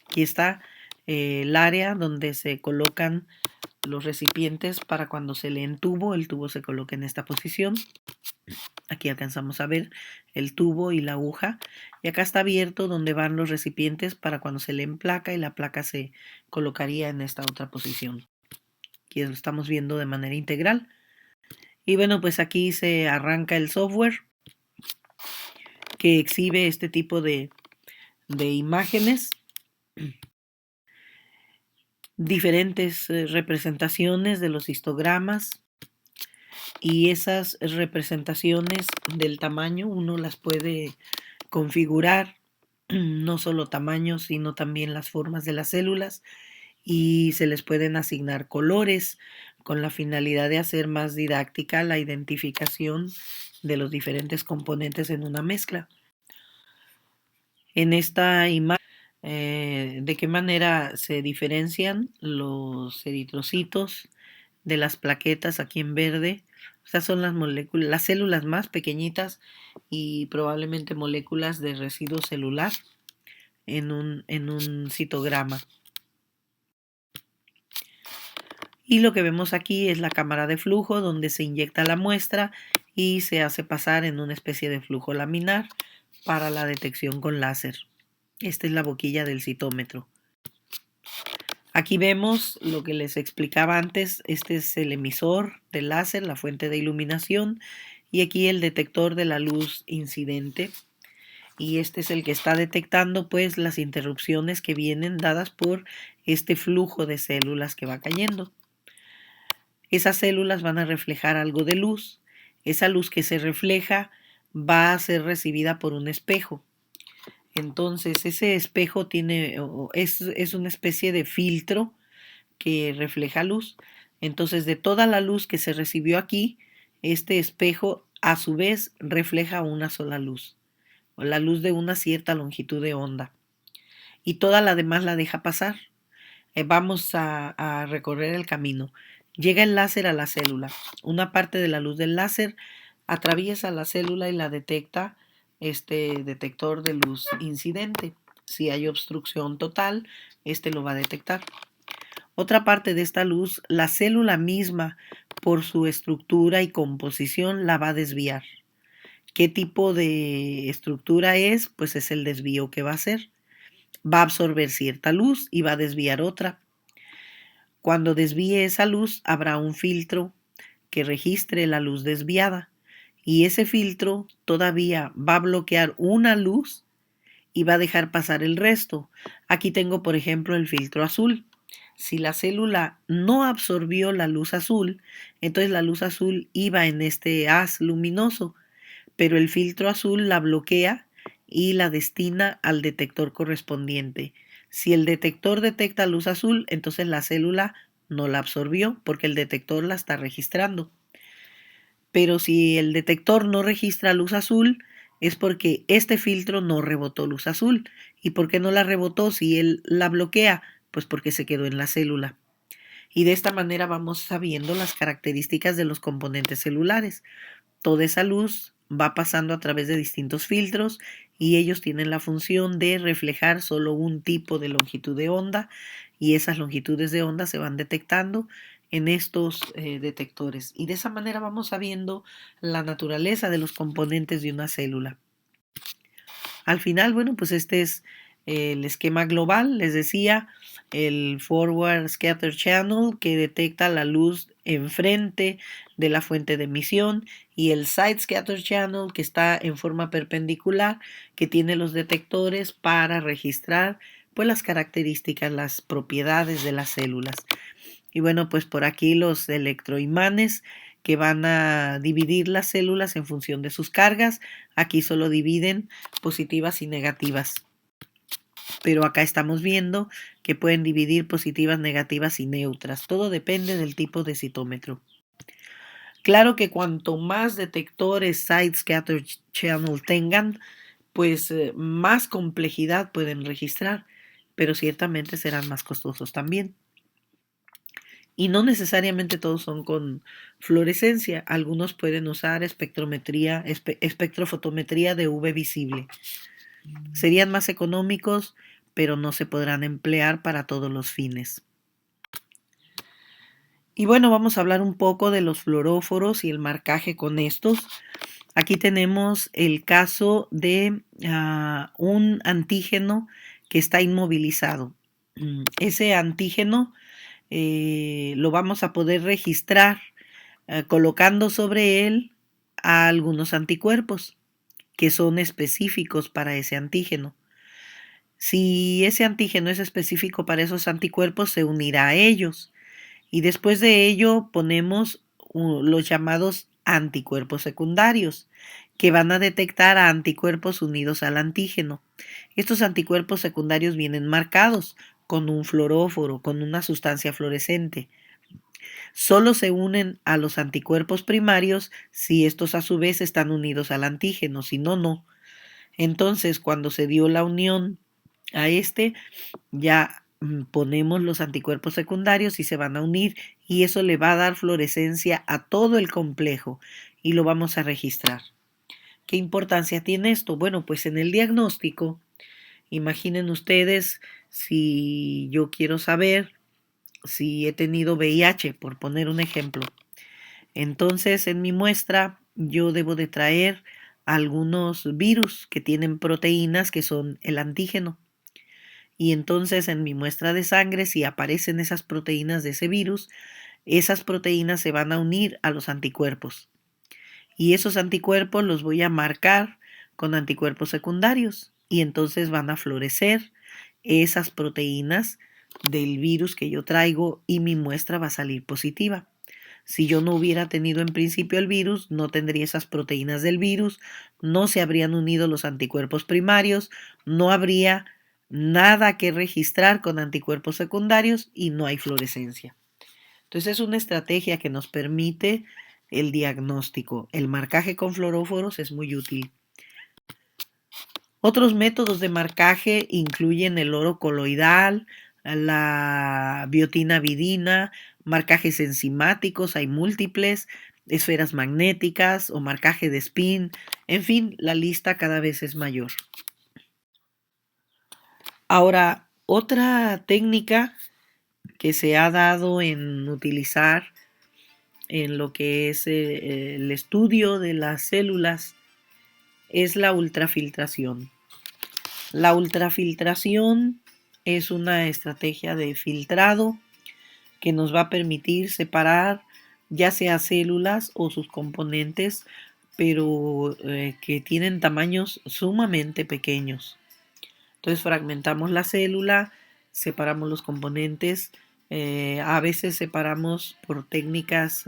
Aquí está el área donde se colocan los recipientes para cuando se lee en tubo. El tubo se coloca en esta posición. Aquí alcanzamos a ver el tubo y la aguja. Y acá está abierto donde van los recipientes para cuando se lee en placa y la placa se colocaría en esta otra posición. Aquí lo estamos viendo de manera integral. Y bueno, pues aquí se arranca el software que exhibe este tipo de imágenes. Diferentes representaciones de los histogramas y esas representaciones del tamaño uno las puede configurar, no solo tamaño, sino también las formas de las células y se les pueden asignar colores con la finalidad de hacer más didáctica la identificación de los diferentes componentes en una mezcla. En esta imagen, de qué manera se diferencian los eritrocitos de las plaquetas aquí en verde. Estas son las moléculas, las células más pequeñitas y probablemente moléculas de residuo celular en un citograma. Y lo que vemos aquí es la cámara de flujo donde se inyecta la muestra y se hace pasar en una especie de flujo laminar para la detección con láser. Esta es la boquilla del citómetro. Aquí vemos lo que les explicaba antes. Este es el emisor del láser, la fuente de iluminación, y aquí el detector de la luz incidente. Y este es el que está detectando pues las interrupciones que vienen dadas por este flujo de células que va cayendo. Esas células van a reflejar algo de luz. Esa luz que se refleja va a ser recibida por un espejo. Entonces ese espejo es una especie de filtro que refleja luz. Entonces de toda la luz que se recibió aquí, este espejo a su vez refleja una sola luz, o la luz de una cierta longitud de onda. Y toda la demás la deja pasar. Vamos a recorrer el camino. Llega el láser a la célula. Una parte de la luz del láser atraviesa la célula y la detecta este detector de luz incidente. Si hay obstrucción total, este lo va a detectar. Otra parte de esta luz, la célula misma, por su estructura y composición, la va a desviar. ¿Qué tipo de estructura es? Pues es el desvío que va a hacer. Va a absorber cierta luz y va a desviar otra. Cuando desvíe esa luz, habrá un filtro que registre la luz desviada y ese filtro todavía va a bloquear una luz y va a dejar pasar el resto. Aquí tengo, por ejemplo, el filtro azul. Si la célula no absorbió la luz azul, entonces la luz azul iba en este haz luminoso, pero el filtro azul la bloquea y la destina al detector correspondiente. Si el detector detecta luz azul, entonces la célula no la absorbió porque el detector la está registrando. Pero si el detector no registra luz azul, es porque este filtro no rebotó luz azul. ¿Y por qué no la rebotó si él la bloquea? Pues porque se quedó en la célula. Y de esta manera vamos sabiendo las características de los componentes celulares. Toda esa luz va pasando a través de distintos filtros y ellos tienen la función de reflejar solo un tipo de longitud de onda y esas longitudes de onda se van detectando en estos detectores y de esa manera vamos sabiendo la naturaleza de los componentes de una célula. Al final, bueno, pues este es el esquema global, les decía, el Forward Scatter Channel que detecta la luz enfrente de la fuente de emisión y el Side Scatter Channel que está en forma perpendicular que tiene los detectores para registrar pues las características, las propiedades de las células. Y bueno, pues por aquí los electroimanes que van a dividir las células en función de sus cargas. Aquí solo dividen positivas y negativas. Pero acá estamos viendo que pueden dividir positivas, negativas y neutras. Todo depende del tipo de citómetro. Claro que cuanto más detectores Side Scatter Channel tengan, pues más complejidad pueden registrar, pero ciertamente serán más costosos también. Y no necesariamente todos son con fluorescencia. Algunos pueden usar espectrofotometría de UV visible. Serían más económicos, pero no se podrán emplear para todos los fines. Y bueno, vamos a hablar un poco de los fluoróforos y el marcaje con estos. Aquí tenemos el caso de un antígeno que está inmovilizado. Ese antígeno lo vamos a poder registrar colocando sobre él a algunos anticuerpos que son específicos para ese antígeno. Si ese antígeno es específico para esos anticuerpos, se unirá a ellos. Y después de ello ponemos los llamados anticuerpos secundarios, que van a detectar a anticuerpos unidos al antígeno. Estos anticuerpos secundarios vienen marcados con un fluoróforo, con una sustancia fluorescente. Solo se unen a los anticuerpos primarios si estos a su vez están unidos al antígeno, si no, no. Entonces, cuando se dio la unión a este, ya ponemos los anticuerpos secundarios y se van a unir y eso le va a dar fluorescencia a todo el complejo y lo vamos a registrar. ¿Qué importancia tiene esto? Bueno, pues en el diagnóstico, imaginen ustedes si yo quiero saber si he tenido VIH, por poner un ejemplo. Entonces, en mi muestra, yo debo de traer algunos virus que tienen proteínas que son el antígeno. Y entonces en mi muestra de sangre, si aparecen esas proteínas de ese virus, esas proteínas se van a unir a los anticuerpos. Y esos anticuerpos los voy a marcar con anticuerpos secundarios. Y entonces van a florecer esas proteínas del virus que yo traigo y mi muestra va a salir positiva. Si yo no hubiera tenido en principio el virus, no tendría esas proteínas del virus, no se habrían unido los anticuerpos primarios, no habría nada que registrar con anticuerpos secundarios y no hay fluorescencia. Entonces es una estrategia que nos permite el diagnóstico. El marcaje con fluoróforos es muy útil. Otros métodos de marcaje incluyen el oro coloidal, la biotina vidina, marcajes enzimáticos, hay múltiples, esferas magnéticas o marcaje de spin, en fin, la lista cada vez es mayor. Ahora, otra técnica que se ha dado en utilizar en lo que es el estudio de las células es la ultrafiltración. La ultrafiltración es una estrategia de filtrado que nos va a permitir separar ya sea células o sus componentes, pero que tienen tamaños sumamente pequeños. Entonces fragmentamos la célula, separamos los componentes, a veces separamos por técnicas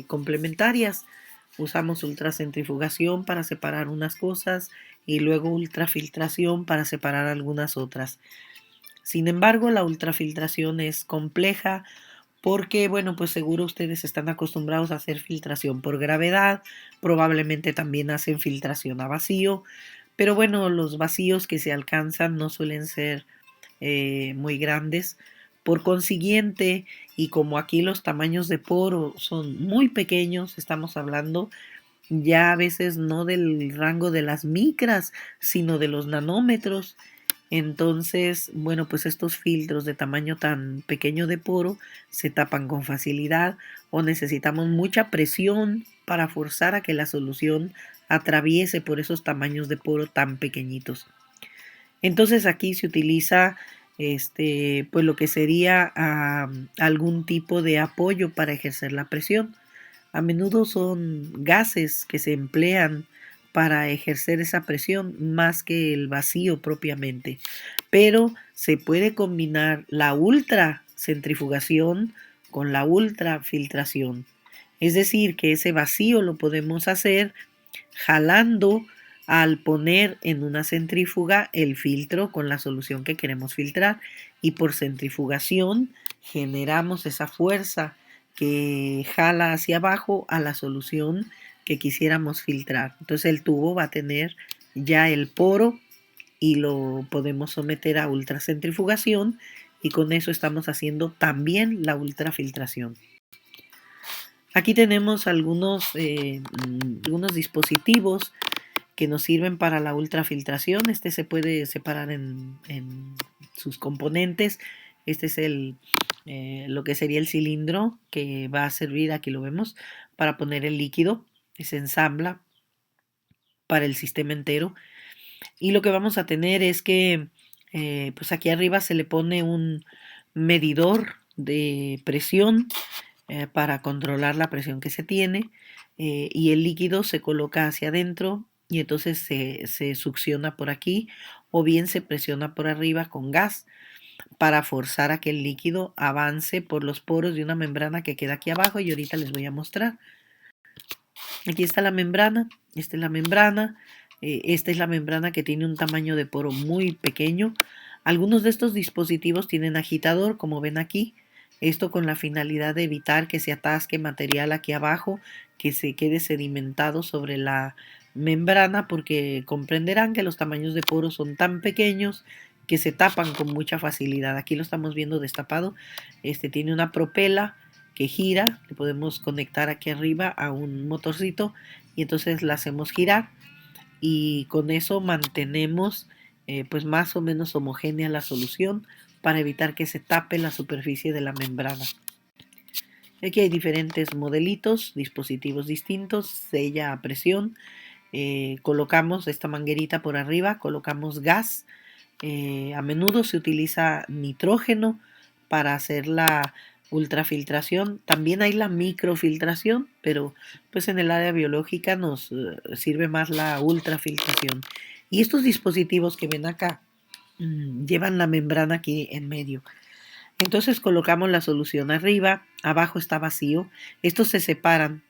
complementarias. Usamos ultracentrifugación para separar unas cosas y luego ultrafiltración para separar algunas otras. Sin embargo, la ultrafiltración es compleja porque, bueno, pues seguro ustedes están acostumbrados a hacer filtración por gravedad, probablemente también hacen filtración a vacío, pero bueno, los vacíos que se alcanzan no suelen ser muy grandes. Por consiguiente, y como aquí los tamaños de poro son muy pequeños, estamos hablando ya a veces no del rango de las micras, sino de los nanómetros. Entonces, bueno, pues estos filtros de tamaño tan pequeño de poro se tapan con facilidad o necesitamos mucha presión para forzar a que la solución atraviese por esos tamaños de poro tan pequeñitos. Entonces aquí se utiliza pues lo que sería algún tipo de apoyo para ejercer la presión. A menudo son gases que se emplean para ejercer esa presión más que el vacío propiamente. Pero se puede combinar la ultracentrifugación con la ultrafiltración. Es decir, que ese vacío lo podemos hacer jalando al poner en una centrífuga el filtro con la solución que queremos filtrar y por centrifugación generamos esa fuerza que jala hacia abajo a la solución que quisiéramos filtrar. Entonces el tubo va a tener ya el poro y lo podemos someter a ultracentrifugación y con eso estamos haciendo también la ultrafiltración. Aquí tenemos algunos dispositivos que nos sirven para la ultrafiltración. Este se puede separar en sus componentes. Este es lo que sería el cilindro que va a servir, aquí lo vemos, para poner el líquido. Se ensambla para el sistema entero. Y lo que vamos a tener es que pues aquí arriba se le pone un medidor de presión para controlar la presión que se tiene y el líquido se coloca hacia adentro y entonces se succiona por aquí o bien se presiona por arriba con gas para forzar a que el líquido avance por los poros de una membrana que queda aquí abajo y ahorita les voy a mostrar. Aquí está la membrana, esta es la membrana, esta es la membrana que tiene un tamaño de poro muy pequeño. Algunos de estos dispositivos tienen agitador, como ven aquí, esto con la finalidad de evitar que se atasque material aquí abajo, que se quede sedimentado sobre la membrana, porque comprenderán que los tamaños de poros son tan pequeños que se tapan con mucha facilidad. Aquí lo estamos viendo destapado. Este tiene una propela que gira, le podemos conectar aquí arriba a un motorcito y entonces la hacemos girar y con eso mantenemos pues más o menos homogénea la solución para evitar que se tape la superficie de la membrana. Aquí hay diferentes modelitos, dispositivos distintos, sella a presión, colocamos esta manguerita por arriba, colocamos gas, a menudo se utiliza nitrógeno para hacer la ultrafiltración. También hay la microfiltración, pero pues en el área biológica nos sirve más la ultrafiltración. Y estos dispositivos que ven acá llevan la membrana aquí en medio. Entonces colocamos la solución arriba, abajo está vacío. Estos se separan,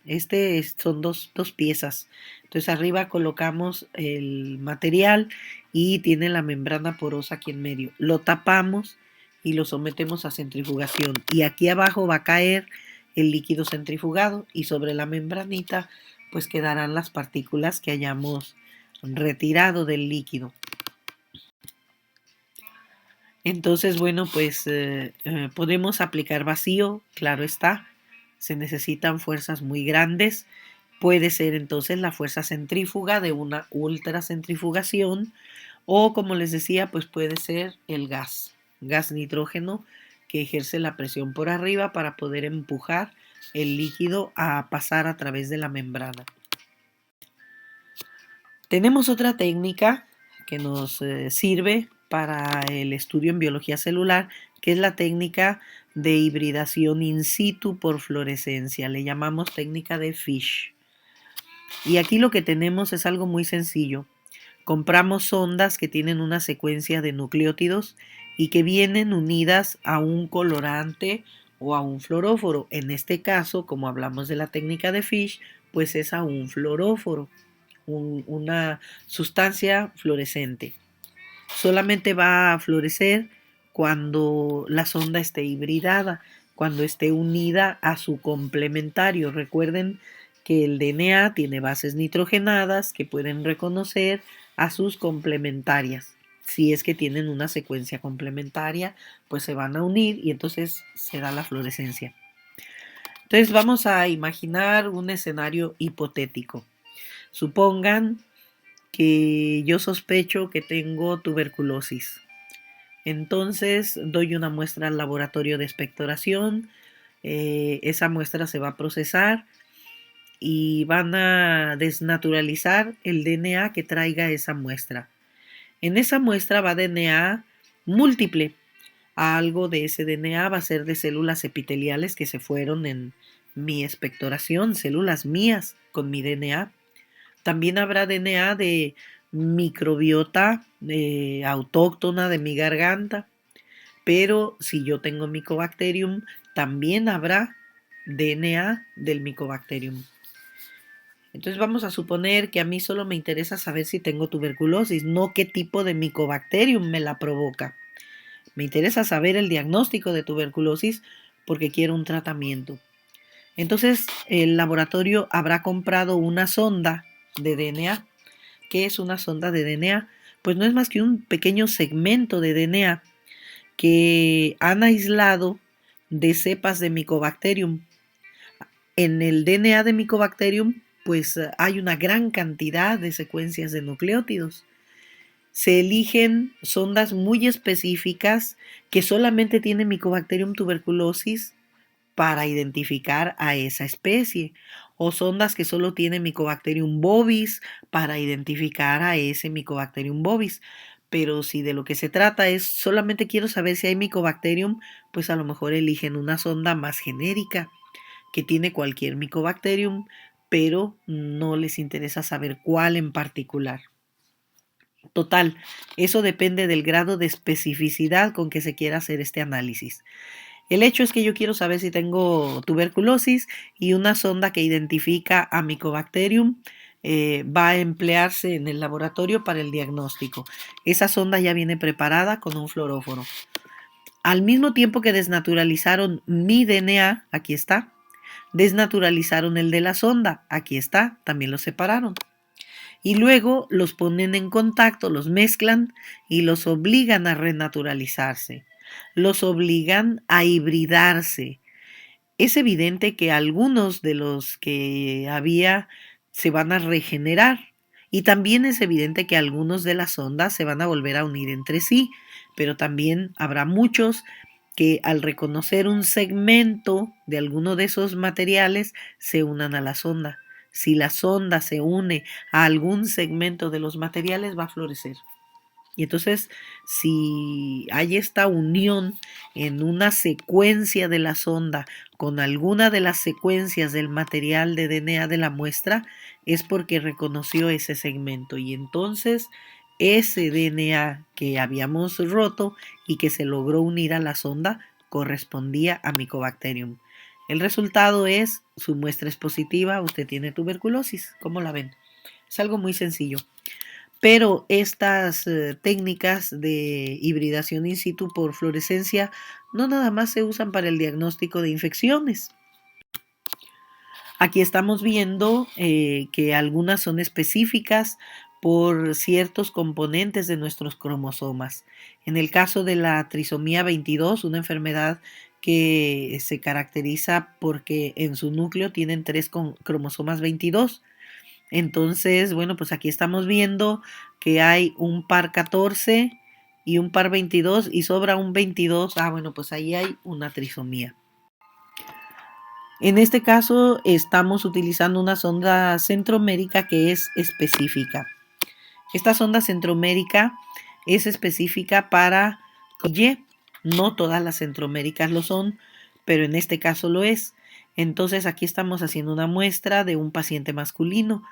son dos piezas. Entonces arriba colocamos el material y tiene la membrana porosa aquí en medio. Lo tapamos y lo sometemos a centrifugación. Y aquí abajo va a caer el líquido centrifugado y sobre la membranita pues quedarán las partículas que hayamos retirado del líquido. Entonces, bueno, pues podemos aplicar vacío, claro está, se necesitan fuerzas muy grandes. Puede ser entonces la fuerza centrífuga de una ultracentrifugación o como les decía, pues puede ser el gas nitrógeno que ejerce la presión por arriba para poder empujar el líquido a pasar a través de la membrana. Tenemos otra técnica que nos sirve para el estudio en biología celular, que es la técnica de hibridación in situ por fluorescencia. Le llamamos técnica de Fish. Y aquí lo que tenemos es algo muy sencillo. Compramos sondas que tienen una secuencia de nucleótidos y que vienen unidas a un colorante o a un fluoróforo. En este caso, como hablamos de la técnica de Fish, pues es a un fluoróforo, una sustancia fluorescente. Solamente va a florecer cuando la sonda esté hibridada, cuando esté unida a su complementario. Recuerden que el DNA tiene bases nitrogenadas que pueden reconocer a sus complementarias. Si es que tienen una secuencia complementaria, pues se van a unir y entonces se da la fluorescencia. Entonces vamos a imaginar un escenario hipotético. Supongan que yo sospecho que tengo tuberculosis. Entonces doy una muestra al laboratorio de expectoración, esa muestra se va a procesar y van a desnaturalizar el DNA que traiga esa muestra. En esa muestra va DNA múltiple. Algo de ese DNA va a ser de células epiteliales que se fueron en mi expectoración, células mías con mi DNA. También habrá DNA de microbiota autóctona de mi garganta, pero si yo tengo Mycobacterium, también habrá DNA del Mycobacterium. Entonces vamos a suponer que a mí solo me interesa saber si tengo tuberculosis, no qué tipo de Mycobacterium me la provoca. Me interesa saber el diagnóstico de tuberculosis porque quiero un tratamiento. Entonces el laboratorio habrá comprado una sonda de DNA. ¿Qué es una sonda de DNA? Pues no es más que un pequeño segmento de DNA que han aislado de cepas de Mycobacterium. En el DNA de Mycobacterium pues hay una gran cantidad de secuencias de nucleótidos. Se eligen sondas muy específicas que solamente tienen Mycobacterium tuberculosis para identificar a esa especie, o sondas que solo tienen Mycobacterium bovis para identificar a ese Mycobacterium bovis. Pero si de lo que se trata es solamente quiero saber si hay Mycobacterium, pues a lo mejor eligen una sonda más genérica que tiene cualquier Mycobacterium, pero no les interesa saber cuál en particular. Total, eso depende del grado de especificidad con que se quiera hacer este análisis. El hecho es que yo quiero saber si tengo tuberculosis y una sonda que identifica a Mycobacterium va a emplearse en el laboratorio para el diagnóstico. Esa sonda ya viene preparada con un fluoróforo. Al mismo tiempo que desnaturalizaron mi DNA, aquí está, desnaturalizaron el de la sonda, aquí está, también lo separaron. Y luego los ponen en contacto, los mezclan y los obligan a renaturalizarse, los obligan a hibridarse. Es evidente que algunos de los que había se van a regenerar y también es evidente que algunos de las ondas se van a volver a unir entre sí, pero también habrá muchos que al reconocer un segmento de alguno de esos materiales se unan a la sonda. Si la sonda se une a algún segmento de los materiales va a florecer. Y entonces, si hay esta unión en una secuencia de la sonda con alguna de las secuencias del material de DNA de la muestra, es porque reconoció ese segmento. Y entonces, ese DNA que habíamos roto y que se logró unir a la sonda correspondía a Mycobacterium. El resultado es, su muestra es positiva, usted tiene tuberculosis. ¿Cómo la ven? Es algo muy sencillo. Pero estas técnicas de hibridación in situ por fluorescencia no nada más se usan para el diagnóstico de infecciones. Aquí estamos viendo que algunas son específicas por ciertos componentes de nuestros cromosomas. En el caso de la trisomía 22, una enfermedad que se caracteriza porque en su núcleo tienen 3 cromosomas 22. Entonces, bueno, pues aquí estamos viendo que hay un par 14 y un par 22 y sobra un 22. Ah, bueno, pues ahí hay una trisomía. En este caso estamos utilizando una sonda centromérica que es específica. Esta sonda centromérica es específica para Y. No todas las centroméricas lo son, pero en este caso lo es. Entonces aquí estamos haciendo una muestra de un paciente masculino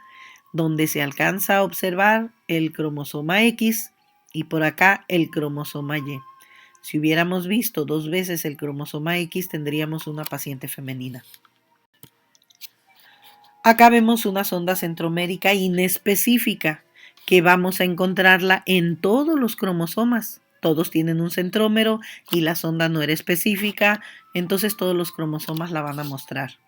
donde se alcanza a observar el cromosoma X y por acá el cromosoma Y. Si hubiéramos visto 2 veces el cromosoma X, tendríamos una paciente femenina. Acá vemos una sonda centromérica inespecífica que vamos a encontrarla en todos los cromosomas. Todos tienen un centrómero y la sonda no era específica, entonces todos los cromosomas la van a mostrar.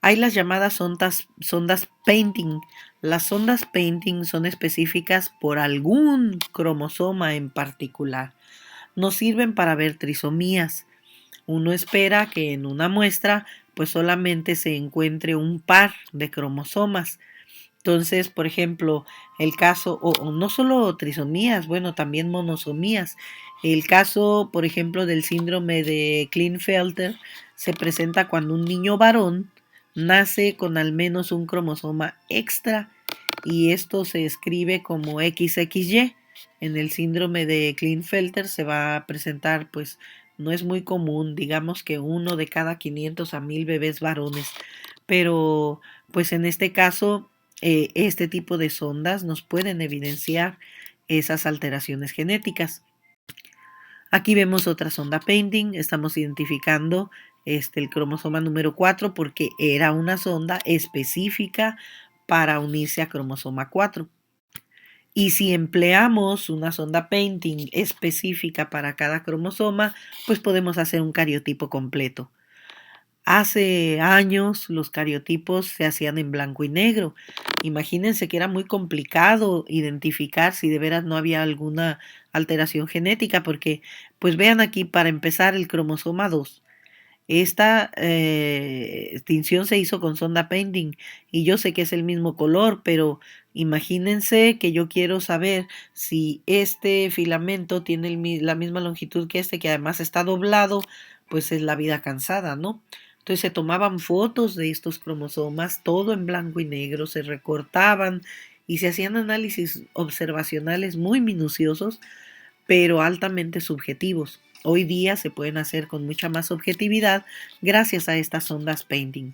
Hay las llamadas sondas painting. Las sondas painting son específicas por algún cromosoma en particular. Nos sirven para ver trisomías. Uno espera que en una muestra pues solamente se encuentre un par de cromosomas. Entonces, por ejemplo, el caso, o no solo trisomías, bueno, también monosomías. El caso, por ejemplo, del síndrome de Klinefelter se presenta cuando un niño varón nace con al menos un cromosoma extra y esto se escribe como XXY. En el síndrome de Klinefelter se va a presentar, pues no es muy común, digamos que uno de cada 500 a 1000 bebés varones, pero pues en este caso este tipo de sondas nos pueden evidenciar esas alteraciones genéticas. Aquí vemos otra sonda painting, estamos identificando el cromosoma número 4 porque era una sonda específica para unirse a cromosoma 4. Y si empleamos una sonda painting específica para cada cromosoma, pues podemos hacer un cariotipo completo. Hace años los cariotipos se hacían en blanco y negro. Imagínense que era muy complicado identificar si de veras no había alguna alteración genética, porque pues vean aquí para empezar el cromosoma 2. Esta extinción se hizo con sonda painting y yo sé que es el mismo color, pero imagínense que yo quiero saber si este filamento tiene la misma longitud que este, que además está doblado, pues es la vida cansada, ¿no? Entonces se tomaban fotos de estos cromosomas, todo en blanco y negro, se recortaban y se hacían análisis observacionales muy minuciosos, pero altamente subjetivos. Hoy día se pueden hacer con mucha más objetividad gracias a estas ondas painting.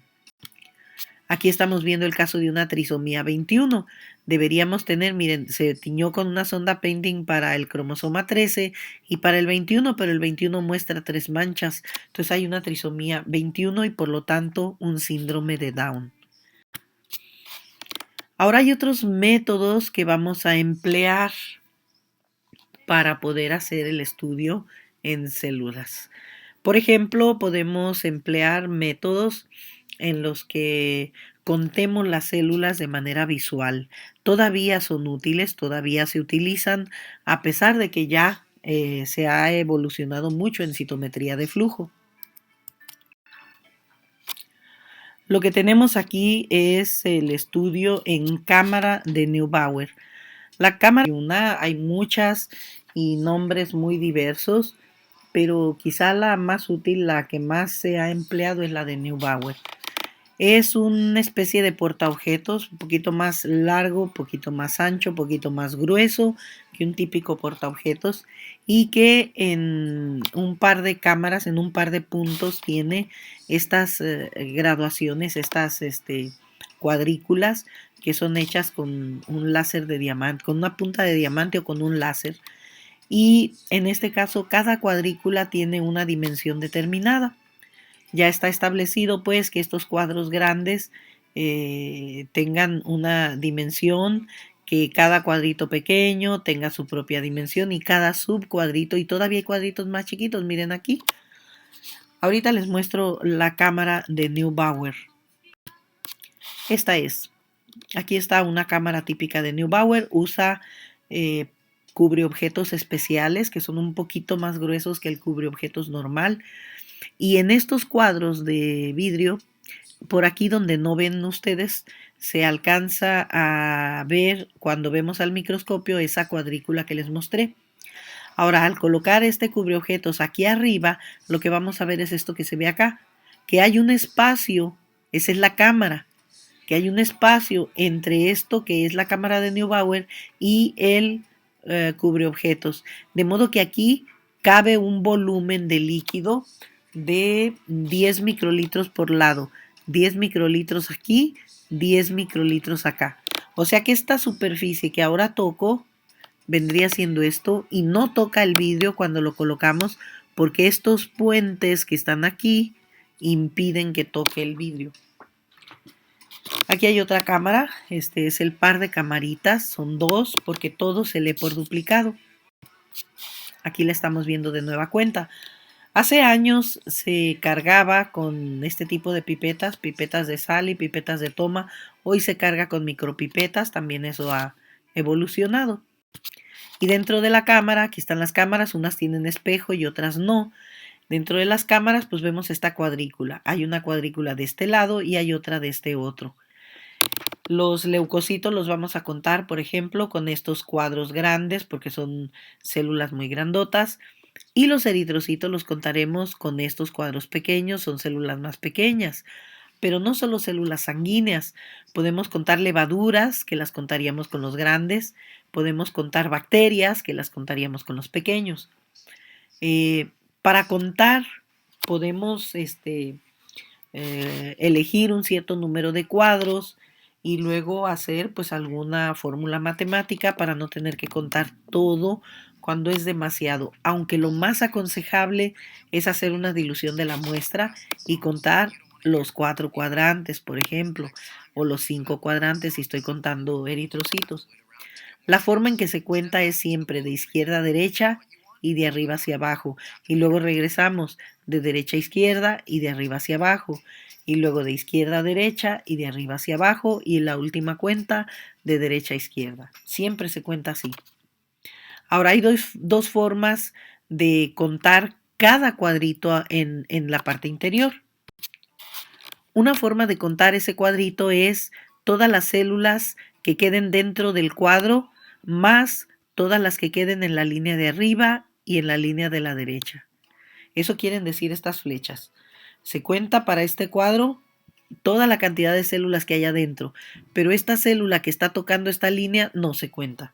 Aquí estamos viendo el caso de una trisomía 21. Deberíamos tener, miren, se tiñó con una sonda painting para el cromosoma 13 y para el 21, pero el 21 muestra 3 manchas. Entonces hay una trisomía 21 y por lo tanto un síndrome de Down. Ahora hay otros métodos que vamos a emplear para poder hacer el estudio en células. Por ejemplo, podemos emplear métodos en los que contemos las células de manera visual. Todavía son útiles, todavía se utilizan, a pesar de que ya se ha evolucionado mucho en citometría de flujo. Lo que tenemos aquí es el estudio en cámara de Neubauer. La cámara hay muchas y nombres muy diversos, pero quizá la más útil, la que más se ha empleado es la de Neubauer. Es una especie de portaobjetos, un poquito más largo, un poquito más ancho, un poquito más grueso que un típico portaobjetos y que en un par de cámaras, en un par de puntos tiene estas graduaciones, estas cuadrículas que son hechas con un láser de diamante, con una punta de diamante o con un láser. Y en este caso cada cuadrícula tiene una dimensión determinada. Ya está establecido pues que estos cuadros grandes tengan una dimensión, que cada cuadrito pequeño tenga su propia dimensión y cada subcuadrito, y todavía hay cuadritos más chiquitos, miren aquí. Ahorita les muestro la cámara de Neubauer. Esta es. Aquí está una cámara típica de Neubauer, usa cubreobjetos especiales que son un poquito más gruesos que el cubreobjetos normal. Y en estos cuadros de vidrio, por aquí donde no ven ustedes, se alcanza a ver cuando vemos al microscopio esa cuadrícula que les mostré. Ahora, al colocar este cubreobjetos aquí arriba, lo que vamos a ver es esto que se ve acá, que hay un espacio, esa es la cámara, que hay un espacio entre esto que es la cámara de Neubauer y el cubreobjetos. De modo que aquí cabe un volumen de líquido de 10 microlitros por lado, 10 microlitros aquí, 10 microlitros acá. O sea que esta superficie que ahora toco vendría siendo esto y no toca el vidrio cuando lo colocamos porque estos puentes que están aquí impiden que toque el vidrio. Aquí hay otra cámara, este es el par de camaritas, son dos porque todo se lee por duplicado. Aquí la estamos viendo de nueva cuenta. Hace años se cargaba con este tipo de pipetas, pipetas de sal y pipetas de toma. Hoy se carga con micropipetas, también eso ha evolucionado. Y dentro de la cámara, aquí están las cámaras, unas tienen espejo y otras no. Dentro de las cámaras pues vemos esta cuadrícula. Hay una cuadrícula de este lado y hay otra de este otro. Los leucocitos los vamos a contar, por ejemplo, con estos cuadros grandes porque son células muy grandotas. Y los eritrocitos los contaremos con estos cuadros pequeños, son células más pequeñas. Pero no solo células sanguíneas, podemos contar levaduras, que las contaríamos con los grandes, podemos contar bacterias, que las contaríamos con los pequeños. Para contar, podemos elegir un cierto número de cuadros y luego hacer pues alguna fórmula matemática para no tener que contar todo cuando es demasiado, aunque lo más aconsejable es hacer una dilución de la muestra y contar los 4 cuadrantes, por ejemplo, o los 5 cuadrantes si estoy contando eritrocitos. La forma en que se cuenta es siempre de izquierda a derecha y de arriba hacia abajo, y luego regresamos de derecha a izquierda y de arriba hacia abajo, y luego de izquierda a derecha y de arriba hacia abajo, y en la última cuenta de derecha a izquierda. Siempre se cuenta así. Ahora hay dos formas de contar cada cuadrito en la parte interior. Una forma de contar ese cuadrito es todas las células que queden dentro del cuadro más todas las que queden en la línea de arriba y en la línea de la derecha. Eso quieren decir estas flechas. Se cuenta para este cuadro toda la cantidad de células que hay adentro, pero esta célula que está tocando esta línea no se cuenta.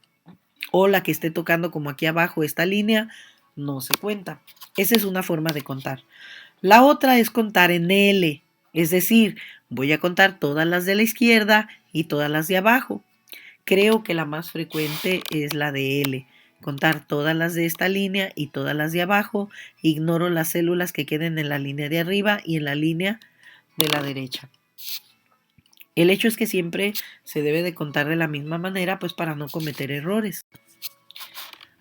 O la que esté tocando como aquí abajo esta línea no se cuenta. Esa es una forma de contar. La otra es contar en L, es decir, voy a contar todas las de la izquierda y todas las de abajo. Creo que la más frecuente es la de L, contar todas las de esta línea y todas las de abajo. Ignoro las células que queden en la línea de arriba y en la línea de la derecha. El hecho es que siempre se debe de contar de la misma manera, pues para no cometer errores.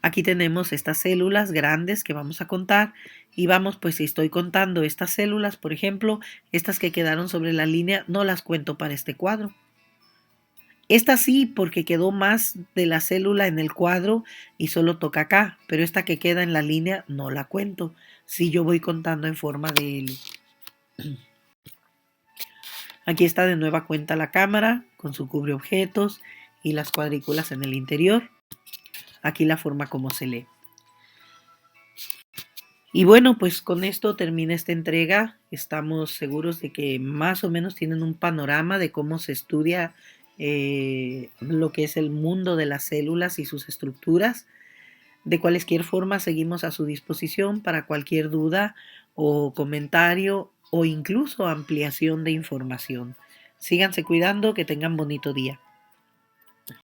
Aquí tenemos estas células grandes que vamos a contar y vamos, pues si estoy contando estas células, por ejemplo, estas que quedaron sobre la línea, no las cuento para este cuadro. Esta sí, porque quedó más de la célula en el cuadro y solo toca acá, pero esta que queda en la línea no la cuento si yo voy contando en forma de L. Aquí está de nueva cuenta la cámara con su cubreobjetos y las cuadrículas en el interior. Aquí la forma como se lee. Y bueno, pues con esto termina esta entrega. Estamos seguros de que más o menos tienen un panorama de cómo se estudia lo que es el mundo de las células y sus estructuras. De cualquier forma, seguimos a su disposición para cualquier duda o comentario o incluso ampliación de información. Síganse cuidando, que tengan bonito día.